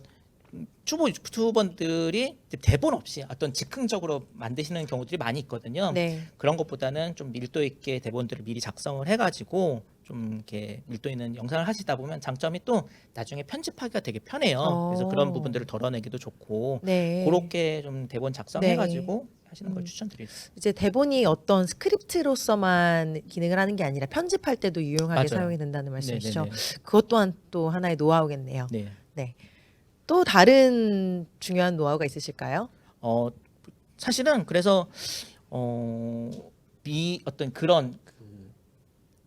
초보 유튜버들이 대본 없이 어떤 즉흥적으로 만드시는 경우들이 많이 있거든요. 네. 그런 것보다는 좀 밀도 있게 대본들을 미리 작성을 해가지고 좀 이렇게 밀도 있는 영상을 하시다 보면 장점이 또 나중에 편집하기가 되게 편해요. 그래서 그런 부분들을 덜어내기도 좋고 네. 그렇게 좀 대본 작성해가지고 하시는 걸 추천드리죠. 이제 대본이 어떤 스크립트로서만 기능을 하는 게 아니라 편집할 때도 유용하게 맞아요. 사용이 된다는 말씀이시죠. 네네네. 그것 또한 또 하나의 노하우겠네요. 네. 네. 또 다른 중요한 노하우가 있으실까요? 사실은 그래서 어떤 그런 그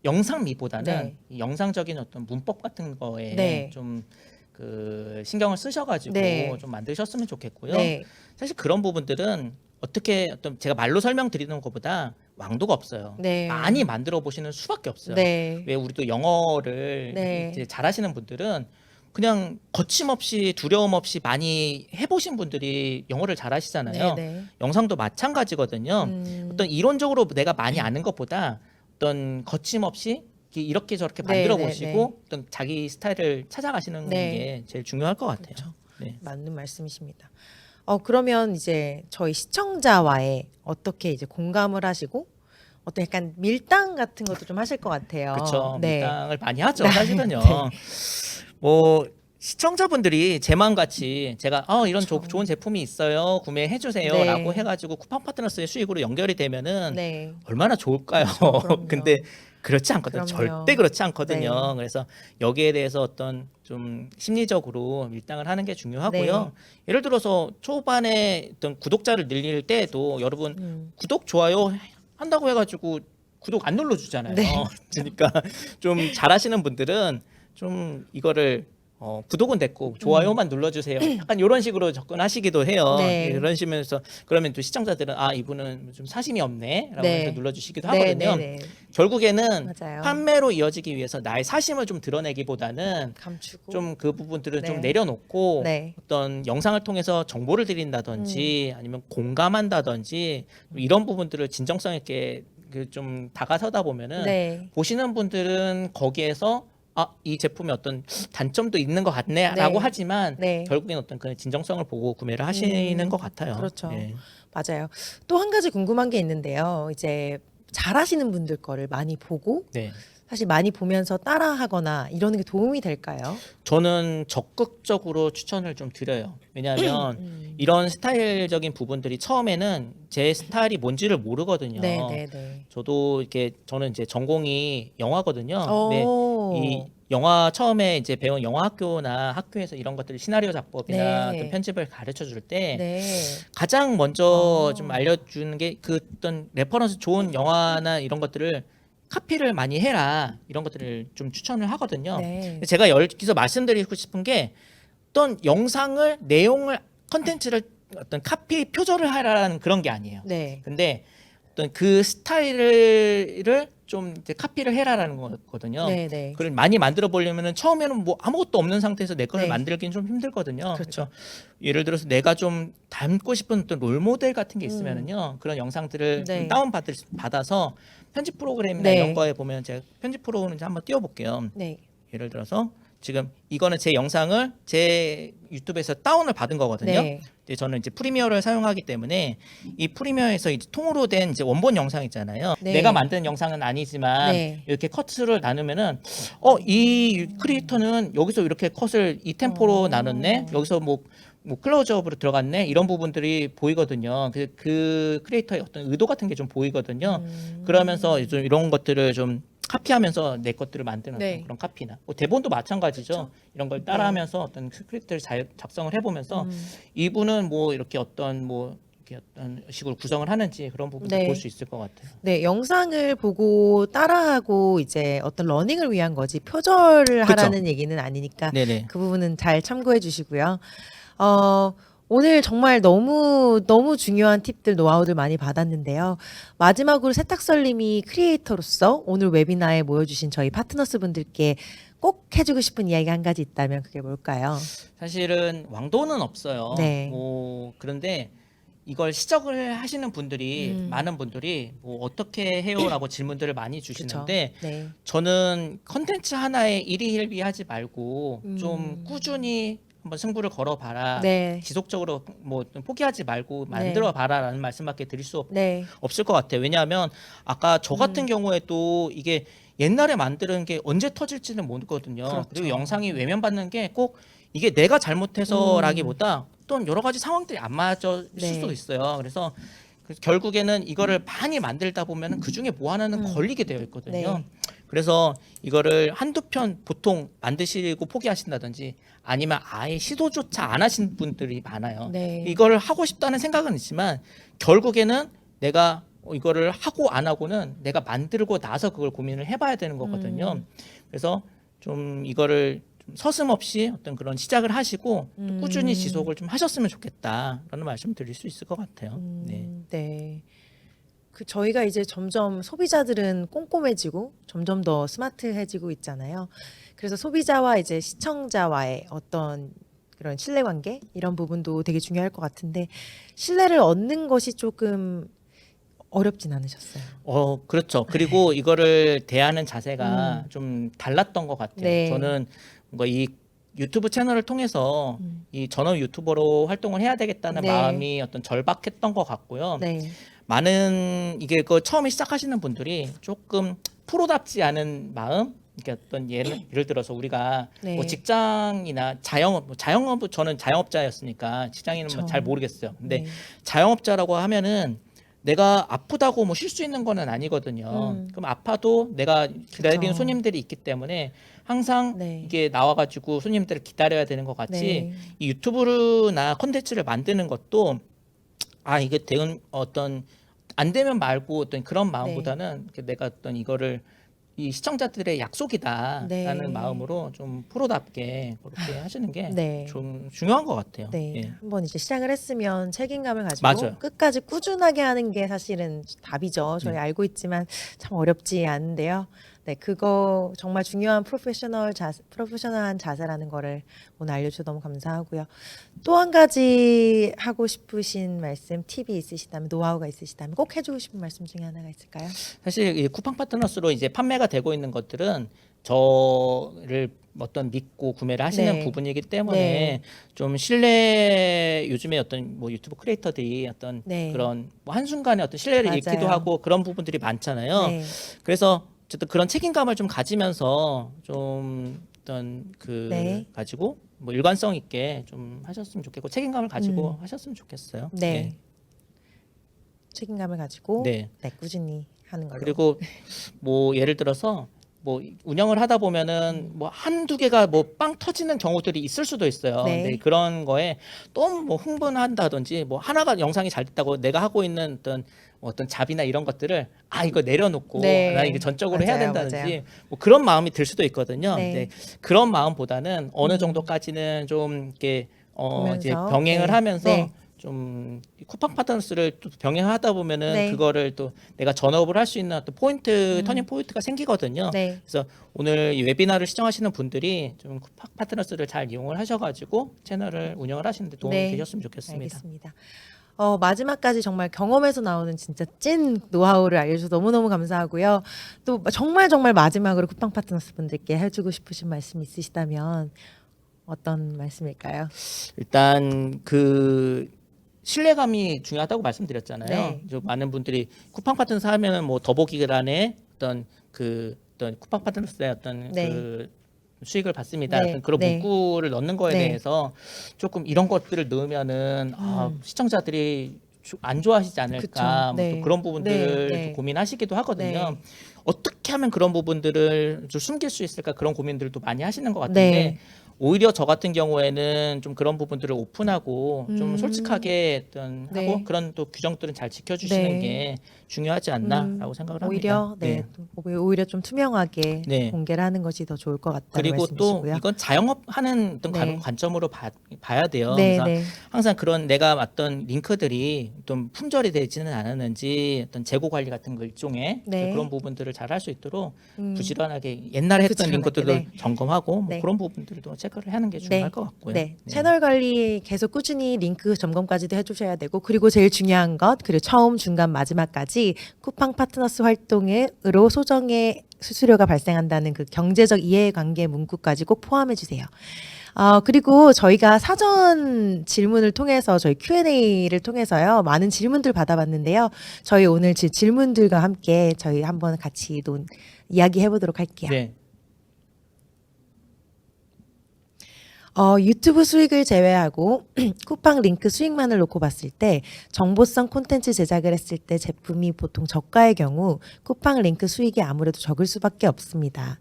영상미보다는 네. 이 영상적인 어떤 문법 같은 거에 네. 좀 그 신경을 쓰셔가지고 네. 좀 만드셨으면 좋겠고요. 네. 사실 그런 부분들은 어떻게 어떤 제가 말로 설명드리는 것보다 왕도가 없어요. 네. 많이 만들어 보시는 수밖에 없어요. 네. 왜 우리도 영어를 네. 이제 잘하시는 분들은 그냥 거침없이 두려움 없이 많이 해보신 분들이 영어를 잘하시잖아요. 네. 영상도 마찬가지거든요. 어떤 이론적으로 내가 많이 아는 것보다 어떤 거침없이 이렇게 저렇게 네, 만들어 네, 보시고 어떤 자기 스타일을 찾아가시는 네. 게 제일 중요할 것 같아요. 그렇죠. 네. 맞는 말씀이십니다. 그러면 이제 저희 시청자와의 어떻게 이제 공감을 하시고 어떤 약간 밀당 같은 것도 좀 하실 것 같아요. 그렇죠. 네. 밀당을 많이 하죠. 네. 사실은요. 네. 뭐 시청자분들이 제 마음같이 제가 이런 그렇죠. 좋은 제품이 있어요. 구매해 주세요. 네. 라고 해가지고 쿠팡 파트너스의 수익으로 연결이 되면은 네. 얼마나 좋을까요? 그럼요. 근데 그렇지 않거든요. 그럼요. 절대 그렇지 않거든요. 네. 그래서 여기에 대해서 어떤 좀 심리적으로 밀당을 하는 게 중요하고요. 네. 예를 들어서 초반에 어떤 구독자를 늘릴 때도 여러분 구독 좋아요 한다고 해가지고 구독 안 눌러주잖아요. 네. 그러니까 좀 잘하시는 분들은 좀 이거를 구독은 됐고 좋아요만 눌러주세요. 약간 이런 식으로 접근하시기도 해요. 네. 이런 식으로 그러면 또 시청자들은 이분은 좀 사심이 없네라고 네. 해서 눌러주시기도 네, 하거든요. 네, 네. 결국에는 맞아요. 판매로 이어지기 위해서 나의 사심을 좀 드러내기보다는 감추고 좀 그 부분들을 네. 좀 내려놓고 네. 어떤 영상을 통해서 정보를 드린다든지 아니면 공감한다든지 이런 부분들을 진정성 있게 그 좀 다가서다 보면은 네. 보시는 분들은 거기에서 이 제품이 어떤 단점도 있는 것 같네라고 네. 하지만 네. 결국엔 어떤 그 진정성을 보고 구매를 하시는 것 같아요. 그렇죠. 네. 맞아요. 또 한 가지 궁금한 게 있는데요. 이제 잘하시는 분들 거를 많이 보고 네. 사실 많이 보면서 따라하거나 이러는 게 도움이 될까요? 저는 적극적으로 추천을 좀 드려요. 왜냐하면 이런 스타일적인 부분들이 처음에는 제 스타일이 뭔지를 모르거든요. 네, 네, 네. 저도 저는 이제 전공이 영화거든요. 네. 오. 이 영화 처음에 이제 배운 영화 학교나 학교에서 이런 것들 시나리오 작법이나 네. 어떤 편집을 가르쳐 줄 때 네. 가장 먼저 좀 알려주는 게 그 어떤 레퍼런스 좋은 영화나 이런 것들을 카피를 많이 해라 이런 것들을 좀 추천을 하거든요. 네. 제가 여기서 말씀드리고 싶은 게 어떤 영상을 내용을 컨텐츠를 어떤 카피 표절을 하라는 그런 게 아니에요. 네. 근데 어떤 그 스타일을 좀 이제 카피를 해라라는 거거든요. 네, 네. 그걸 많이 만들어 보려면은 처음에는 뭐 아무것도 없는 상태에서 내 거를 네. 만들기는 좀 힘들거든요. 그렇죠. 그래서 예를 들어서 내가 좀 닮고 싶은 어떤 롤 모델 같은 게 있으면은요, 그런 영상들을 네. 다운 받아서 편집 프로그램이나 네. 이런 거에 보면 제가 편집 프로그램 한번 띄워볼게요. 네. 예를 들어서 지금 이거는 제 영상을 제 유튜브에서 다운을 받은 거거든요. 네. 이제 저는 이제 프리미어를 사용하기 때문에 이 프리미어에서 이제 통으로 된 이제 원본 영상 있잖아요. 네. 내가 만든 영상은 아니지만 네. 이렇게 컷을 나누면은 이 크리에이터는 여기서 이렇게 컷을 이 템포로 나눴네. 여기서 뭐 클로즈업으로 들어갔네. 이런 부분들이 보이거든요. 그 크리에이터의 어떤 의도 같은 게 좀 보이거든요. 그러면서 좀 이런 것들을 좀 카피하면서 내 것들을 만드는 네. 어떤 그런 카피나 뭐 대본도 마찬가지죠. 그렇죠. 이런 걸 따라하면서 어떤 스크립트를 작성을 해보면서 이분은 뭐 이렇게 어떤 뭐 이렇게 어떤 식으로 구성을 하는지 그런 부분도 네. 볼 수 있을 것 같아요. 네, 영상을 보고 따라하고 이제 어떤 러닝을 위한 거지 표절을 그쵸. 하라는 얘기는 아니니까 네네. 그 부분은 잘 참고해 주시고요. 오늘 정말 너무 중요한 팁들, 노하우들 많이 받았는데요. 마지막으로 세탁설님이 크리에이터로서 오늘 웨비나에 모여주신 저희 파트너스 분들께 꼭 해주고 싶은 이야기 한 가지 있다면 그게 뭘까요? 사실은 왕도는 없어요. 네. 뭐 그런데 이걸 시작을 하시는 분들이 많은 분들이 뭐 어떻게 해요라고 질문들을 많이 주시는데 네. 저는 컨텐츠 하나에 일희일비하지 말고 좀 꾸준히 한번 승부를 걸어봐라. 네. 지속적으로 뭐 포기하지 말고 만들어봐라라는 말씀밖에 드릴 수 네. 없을 것 같아요. 왜냐하면 아까 저 같은 경우에도 이게 옛날에 만드는 게 언제 터질지는 모르거든요. 그렇죠. 그리고 영상이 외면받는 게 꼭 이게 내가 잘못해서라기보다 또 여러 가지 상황들이 안 맞을 네. 수도 있어요. 그래서 결국에는 이거를 많이 만들다 보면 그 중에 뭐 하나는 걸리게 되어 있거든요. 네. 그래서 이거를 한두 편 보통 만드시고 포기하신다든지 아니면 아예 시도조차 안 하신 분들이 많아요. 네. 이거를 하고 싶다는 생각은 있지만 결국에는 내가 이거를 하고 안 하고는 내가 만들고 나서 그걸 고민을 해봐야 되는 거거든요. 그래서 좀 이거를 좀 서슴없이 어떤 그런 시작을 하시고 또 꾸준히 지속을 좀 하셨으면 좋겠다라는 말씀 드릴 수 있을 것 같아요. 네. 네. 그 저희가 이제 점점 소비자들은 꼼꼼해지고 점점 더 스마트해지고 있잖아요. 그래서 소비자와 이제 시청자와의 어떤 그런 신뢰관계 이런 부분도 되게 중요할 것 같은데 신뢰를 얻는 것이 조금 어렵진 않으셨어요. 그렇죠. 그리고 이거를 대하는 자세가 좀 달랐던 것 같아요. 네. 저는 뭔가 이 유튜브 채널을 통해서 이 전업 유튜버로 활동을 해야 되겠다는 네. 마음이 어떤 절박했던 것 같고요. 네. 많은 이게 그 처음에 시작하시는 분들이 조금 프로답지 않은 마음, 그러니까 어떤 예를 들어서 우리가 네. 뭐 직장이나 자영업 저는 자영업자였으니까 직장인은 그쵸. 잘 모르겠어요. 근데 네. 자영업자라고 하면은 내가 아프다고 뭐 쉴 수 있는 거는 아니거든요. 그럼 아파도 내가 기다리는 그쵸. 손님들이 있기 때문에 항상 네. 이게 나와가지고 손님들을 기다려야 되는 것 같이 네. 이 유튜브나 콘텐츠를 만드는 것도 이게 대응 어떤 안 되면 말고 어떤 그런 마음보다는 내가 어떤 이거를 이 시청자들의 약속이다라는 네. 마음으로 좀 프로답게 그렇게 하시는 게 네. 좀 중요한 것 같아요. 네, 예. 한번 이제 시작을 했으면 책임감을 가지고 맞아요. 끝까지 꾸준하게 하는 게 사실은 답이죠. 저희 알고 있지만 참 어렵지 않은데요. 네, 그거 정말 중요한 프로페셔널한 자세라는 거를 오늘 알려주셔서 너무 감사하고요. 또 한 가지 하고 싶으신 말씀, 팁이 있으시다면, 노하우가 있으시다면 꼭 해주고 싶은 말씀 중에 하나가 있을까요? 사실 이 쿠팡 파트너스로 이제 판매가 되고 있는 것들은 저를 어떤 믿고 구매를 하시는 네. 부분이기 때문에 네. 좀 신뢰 요즘에 어떤 뭐 유튜브 크리에이터들이 어떤 네. 그런 뭐 한순간에 어떤 신뢰를 맞아요. 잃기도 하고 그런 부분들이 많잖아요. 네. 그래서 어쨌든 그런 책임감을 좀 가지면서 좀 어떤 네. 가지고 뭐 일관성 있게 좀 하셨으면 좋겠고 책임감을 가지고 하셨으면 좋겠어요. 네. 책임감을 가지고 네. 네, 꾸준히 하는 걸로. 그리고 뭐 예를 들어서 뭐 운영을 하다 보면은 뭐 한두 개가 뭐 빵 터지는 경우들이 있을 수도 있어요. 네. 근데 그런 거에 너무 뭐 흥분한다든지 뭐 하나가 영상이 잘 됐다고 내가 하고 있는 어떤 잡이나 이런 것들을 이거 내려놓고 네. 나 이게 전적으로 해야 맞아요, 된다든지 맞아요. 뭐 그런 마음이 들 수도 있거든요. 네. 근데 그런 마음보다는 어느 정도까지는 좀 이렇게 이제 보면서. 병행을 네. 하면서 네. 좀 쿠팡 파트너스를 또 병행하다 보면은 네. 그거를 또 내가 전업을 할 수 있는 어떤 포인트 터닝 포인트가 생기거든요. 네. 그래서 오늘 이 웨비나를 시청하시는 분들이 좀 쿠팡 파트너스를 잘 이용을 하셔가지고 채널을 운영을 하시는데 도움이 네. 되셨으면 좋겠습니다. 알겠습니다. 마지막까지 정말 경험에서 나오는 진짜 찐 노하우를 알려주셔서 너무너무 감사하고요. 또 정말 마지막으로 쿠팡 파트너스 분들께 해주고 싶으신 말씀 있으시다면 어떤 말씀일까요? 일단 그 신뢰감이 중요하다고 말씀드렸잖아요. 네. 많은 분들이 쿠팡 파트너스 하면은 뭐 더보기란에 어떤 쿠팡 파트너스의 어떤 네. 그 수익을 받습니다. 네. 어떤 그런 네. 문구를 넣는 거에 네. 대해서 조금 이런 것들을 넣으면은 시청자들이 안 좋아하시지 않을까 그쵸. 뭐 네. 또 그런 부분들을 네. 네. 좀 고민하시기도 하거든요. 네. 어떻게 하면 그런 부분들을 좀 숨길 수 있을까 그런 고민들도 많이 하시는 것 같은데 네. 오히려 저 같은 경우에는 좀 그런 부분들을 오픈하고 좀 음. 솔직하게 어떤 네. 하고 그런 또 규정들은 잘 지켜주시는 네. 게 중요하지 않나라고 생각을 오히려 합니다. 네. 오히려 좀 투명하게 네. 공개를 하는 것이 더 좋을 것 같다는 그리고 또 말씀이시고요. 이건 자영업하는 어떤 네. 관점으로 봐야 돼요. 네, 그래서 네. 항상 그런 내가 왔던 링크들이 좀 품절이 되지는 않았는지 어떤 재고 관리 같은 거 일종의 네. 그런 부분들을 잘 할 수 있도록 음. 부지런하게 옛날에 했던 부지런하게, 링크들도 네. 점검하고 뭐 네. 그런 부분들도 체크를 하는 게 중요할 것 같고요. 네. 채널 관리 계속 꾸준히 링크 점검까지도 해주셔야 되고 그리고 제일 중요한 것 그리고 처음 중간 마지막까지 쿠팡 파트너스 활동으로 소정의 수수료가 발생한다는 그 경제적 이해관계 문구까지 꼭 포함해 주세요. 그리고 저희가 사전 질문을 통해서 저희 Q&A를 통해서요 많은 질문들 받아봤는데요. 저희 오늘 질문들과 함께 저희 한번 같이 이야기해 보도록 할게요. 네. 유튜브 수익을 제외하고 쿠팡 링크 수익만을 놓고 봤을 때 정보성 콘텐츠 제작을 했을 때 제품이 보통 저가의 경우 쿠팡 링크 수익이 아무래도 적을 수밖에 없습니다.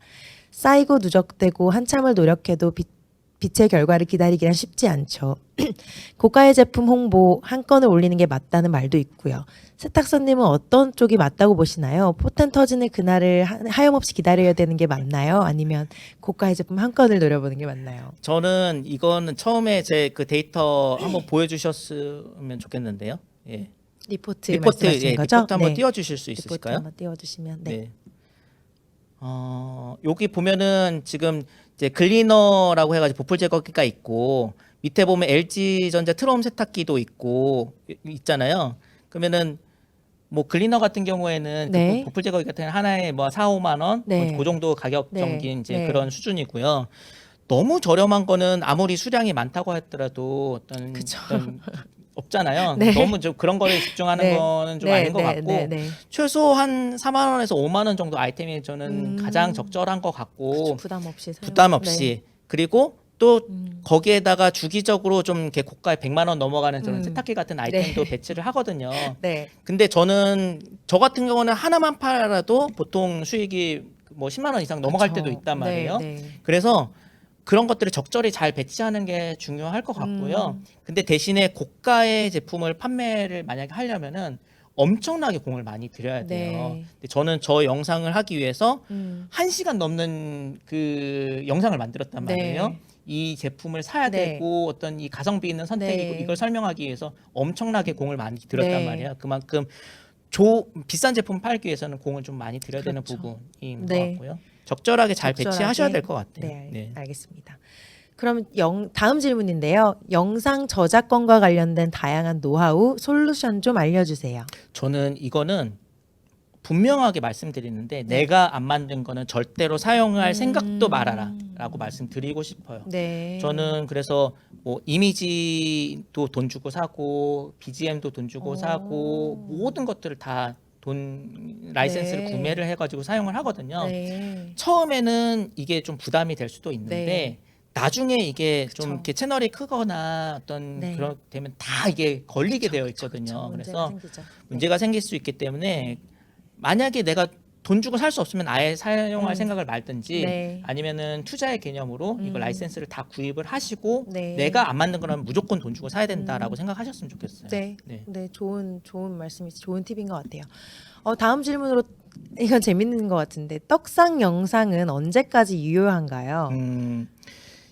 쌓이고 누적되고 한참을 노력해도 빛의 결과를 기다리기란 쉽지 않죠. 고가의 제품 홍보 한 건을 올리는 게 맞다는 말도 있고요. 세탁선님은 어떤 쪽이 맞다고 보시나요? 포텐 터지는 그날을 하염없이 기다려야 되는 게 맞나요? 아니면 고가의 제품 한 건을 노려보는 게 맞나요? 저는 이거는 처음에 제 그 데이터 한번 보여주셨으면 좋겠는데요. 예. 리포트 리포트 말씀하시는 거죠? 리포트 한번 네. 띄워주실 수 리포트 있으실까요? 한번 띄워주시면 네. 네. 여기 보면은 지금 이제 클리너라고 해가지고 보풀 제거기가 있고 밑에 보면 LG전자 트럼 세탁기도 있잖아요. 그러면은 뭐 클리너 같은 경우에는 네. 그 보풀 제거기 같은 경우는 하나에 뭐 4, 5만 원, 네. 그 정도 가격 네. 정도인 이제 네. 그런 수준이고요. 너무 저렴한 거는 아무리 수량이 많다고 하더라도 어떤 없잖아요. 네. 너무 좀 그런 거에 집중하는 네. 거는 좀 네, 아닌 것 네, 같고 네, 네. 최소 한 4만 원에서 5만 원 정도 아이템이 저는 가장 적절한 것 같고 부담 없이 부담 없이 그리고 또 음. 거기에다가 주기적으로 좀 이렇게 고가의 100만 원 넘어가는 저런 세탁기 같은 아이템도 네. 배치를 하거든요. 네. 근데 저는 저 같은 경우는 하나만 팔아도 보통 수익이 뭐 10만 원 이상 넘어갈 그쵸. 때도 있단 말이에요. 네, 네. 그래서 그런 것들을 적절히 잘 배치하는 게 중요할 것 같고요. 근데 대신에 고가의 제품을 판매를 만약에 하려면은 엄청나게 공을 많이 들여야 돼요. 네. 근데 저는 저 영상을 하기 위해서 1시간 넘는 그 영상을 만들었단 네. 말이에요. 이 제품을 사야 네. 되고 어떤 이 가성비 있는 선택이고 네. 이걸 설명하기 위해서 엄청나게 공을 많이 들였단 네. 말이에요. 그만큼 비싼 제품 팔기 위해서는 공을 좀 많이 들여야 되는 그렇죠. 부분인 네. 것 같고요. 적절하게 잘 배치하셔야 될 것 같아요. 네, 알겠습니다. 그럼 다음 질문인데요. 영상 저작권과 관련된 다양한 노하우, 솔루션 좀 알려주세요. 저는 이거는 분명하게 말씀드리는데 네. 내가 안 만든 거는 절대로 사용할 생각도 말아라라고 말씀드리고 싶어요. 네. 저는 그래서 뭐 이미지도 돈 주고 사고 BGM도 돈 주고 사고 모든 것들을 다 라이센스를 네. 구매를 해가지고 사용을 하거든요. 네. 처음에는 이게 좀 부담이 될 수도 있는데 네. 나중에 이게 그쵸. 좀 이렇게 채널이 크거나 어떤 네. 그런 되면 다 이게 걸리게 되어 있거든요. 그래서 문제가 생길 수 있기 때문에 만약에 내가 돈 주고 살 수 없으면 아예 사용할 생각을 말든지 네. 아니면은 투자의 개념으로 이거 라이센스를 다 구입을 하시고 네. 내가 안 맞는 거라면 무조건 돈 주고 사야 된다라고 생각하셨으면 좋겠어요. 네. 네. 네, 좋은 말씀이 좋은 팁인 것 같아요. 다음 질문으로 이건 재밌는 것 같은데 떡상 영상은 언제까지 유효한가요?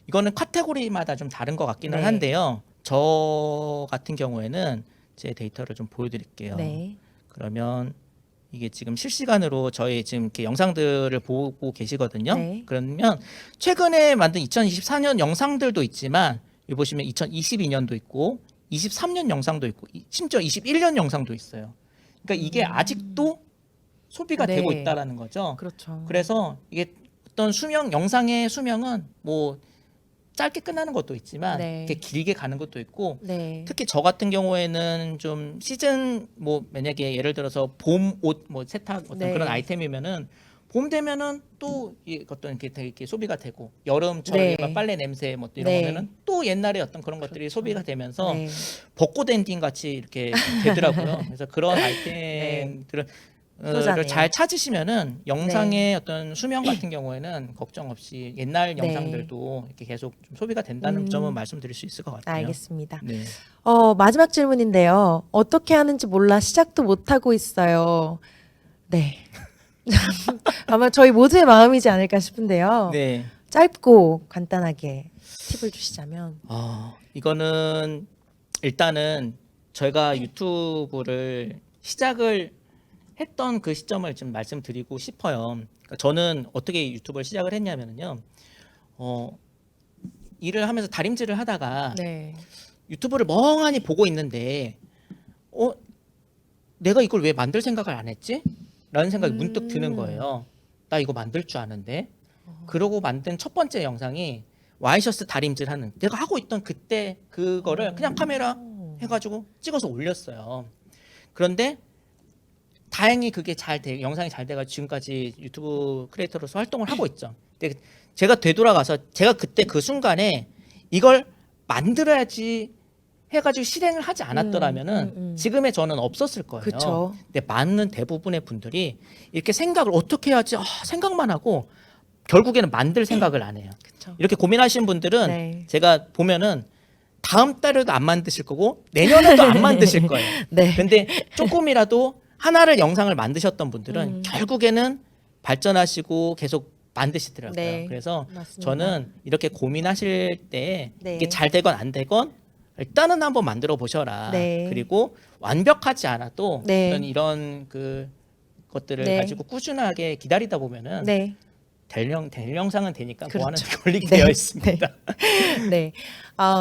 이거는 카테고리마다 좀 다른 것 같기는 네. 한데요. 저 같은 경우에는 제 데이터를 좀 보여드릴게요. 네. 그러면 이게 지금 실시간으로 저희 지금 이렇게 영상들을 보고 계시거든요. 네. 그러면 최근에 만든 2024년 영상들도 있지만 여기 보시면 2022년도 있고 23년 영상도 있고 심지어 21년 영상도 있어요. 그러니까 이게 아직도 소비가 네. 되고 있다라는 거죠. 그렇죠. 그래서 이게 어떤 수명 영상의 수명은 뭐 짧게 끝나는 것도 있지만 네. 이렇게 길게 가는 것도 있고 네. 특히 저 같은 경우에는 좀 시즌 뭐 만약에 예를 들어서 봄 옷 뭐 세탁 어떤 네. 그런 아이템이면은 봄 되면은 또 어떤 이렇게 되게 이렇게 소비가 되고 여름처럼 네. 막 빨래 냄새 뭐 이런 네. 거면은 또 옛날에 어떤 그런 것들이 그렇죠. 소비가 되면서 네. 벚꽃 엔딩 같이 이렇게 되더라고요. 그래서 그런 아이템들을 효자네요. 잘 찾으시면은 영상의 어떤 수명 같은 경우에는 걱정 없이 옛날 네. 영상들도 이렇게 계속 좀 소비가 된다는 점은 말씀드릴 수 있을 것 같아요. 알겠습니다. 네. 마지막 질문인데요. 어떻게 하는지 몰라 시작도 못 하고 있어요. 네. 아마 저희 모두의 마음이지 않을까 싶은데요. 네. 짧고 간단하게 팁을 주시자면. 이거는 일단은 저희가 유튜브를 시작을 했던 그 시점을 좀 말씀드리고 싶어요. 그러니까 저는 어떻게 유튜브를 시작을 했냐면요. 일을 하면서 다림질을 하다가 네. 유튜브를 멍하니 보고 있는데 내가 이걸 왜 만들 생각을 안 했지? 라는 생각이 문득 드는 거예요. 나 이거 만들 줄 아는데. 그러고 만든 첫 번째 영상이 와이셔츠 다림질 하는 내가 하고 있던 그때 그거를 그냥 카메라 해가지고 찍어서 올렸어요. 그런데 다행히 그게 영상이 잘 돼가지고 지금까지 유튜브 크리에이터로서 활동을 하고 있죠. 근데 제가 되돌아가서 제가 그때 그 순간에 이걸 만들어야지 해가지고 실행을 하지 않았더라면은 지금의 저는 없었을 거예요. 그쵸. 근데 많은 대부분의 분들이 이렇게 생각을 어떻게 해야지 생각만 하고 결국에는 만들 생각을 안 해요. 그쵸. 이렇게 고민하시는 분들은 네. 제가 보면은 다음 달에도 안 만드실 거고 내년에도 안 만드실 거예요. 네. 근데 조금이라도 하나를 영상을 만드셨던 분들은 결국에는 발전하시고 계속 만드시더라고요. 네, 그래서 맞습니다. 저는 저는 이렇게 고민하실 때 네. 이게 잘 되건 안 되건 일단은 한번 만들어 보셔라. 네. 그리고 완벽하지 않아도 네. 이런 그 것들을 네. 가지고 꾸준하게 기다리다 보면은 네. 될 영상은 되니까 그렇죠. 뭐 하는 걸리게 네. 되어 있습니다. 네.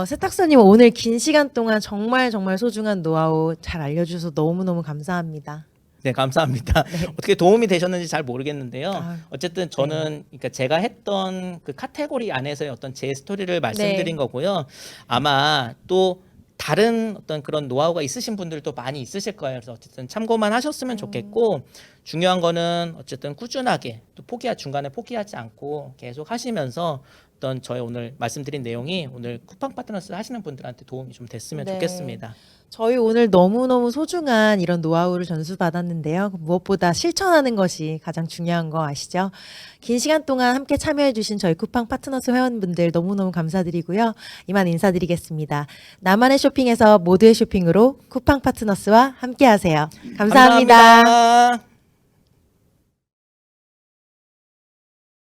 세탁사님 오늘 긴 시간 동안 정말 소중한 노하우 잘 알려주셔서 너무너무 감사합니다. 네, 감사합니다. 어떻게 도움이 되셨는지 잘 모르겠는데요. 아유, 어쨌든 저는 그러니까 제가 했던 그 카테고리 안에서의 어떤 제 스토리를 말씀드린 네. 거고요. 아마 또 다른 어떤 그런 노하우가 있으신 분들도 많이 있으실 거예요. 그래서 어쨌든 참고만 하셨으면 좋겠고 중요한 거는 어쨌든 꾸준하게 또 중간에 포기하지 않고 계속 하시면서 어떤 저의 오늘 말씀드린 내용이 오늘 쿠팡 파트너스 하시는 분들한테 도움이 좀 됐으면 네. 좋겠습니다. 저희 오늘 너무너무 소중한 이런 노하우를 전수받았는데요. 무엇보다 실천하는 것이 가장 중요한 거 아시죠? 긴 시간 동안 함께 참여해주신 저희 쿠팡 파트너스 회원분들 너무너무 감사드리고요. 이만 인사드리겠습니다. 나만의 쇼핑에서 모두의 쇼핑으로 쿠팡 파트너스와 함께하세요. 감사합니다. 감사합니다.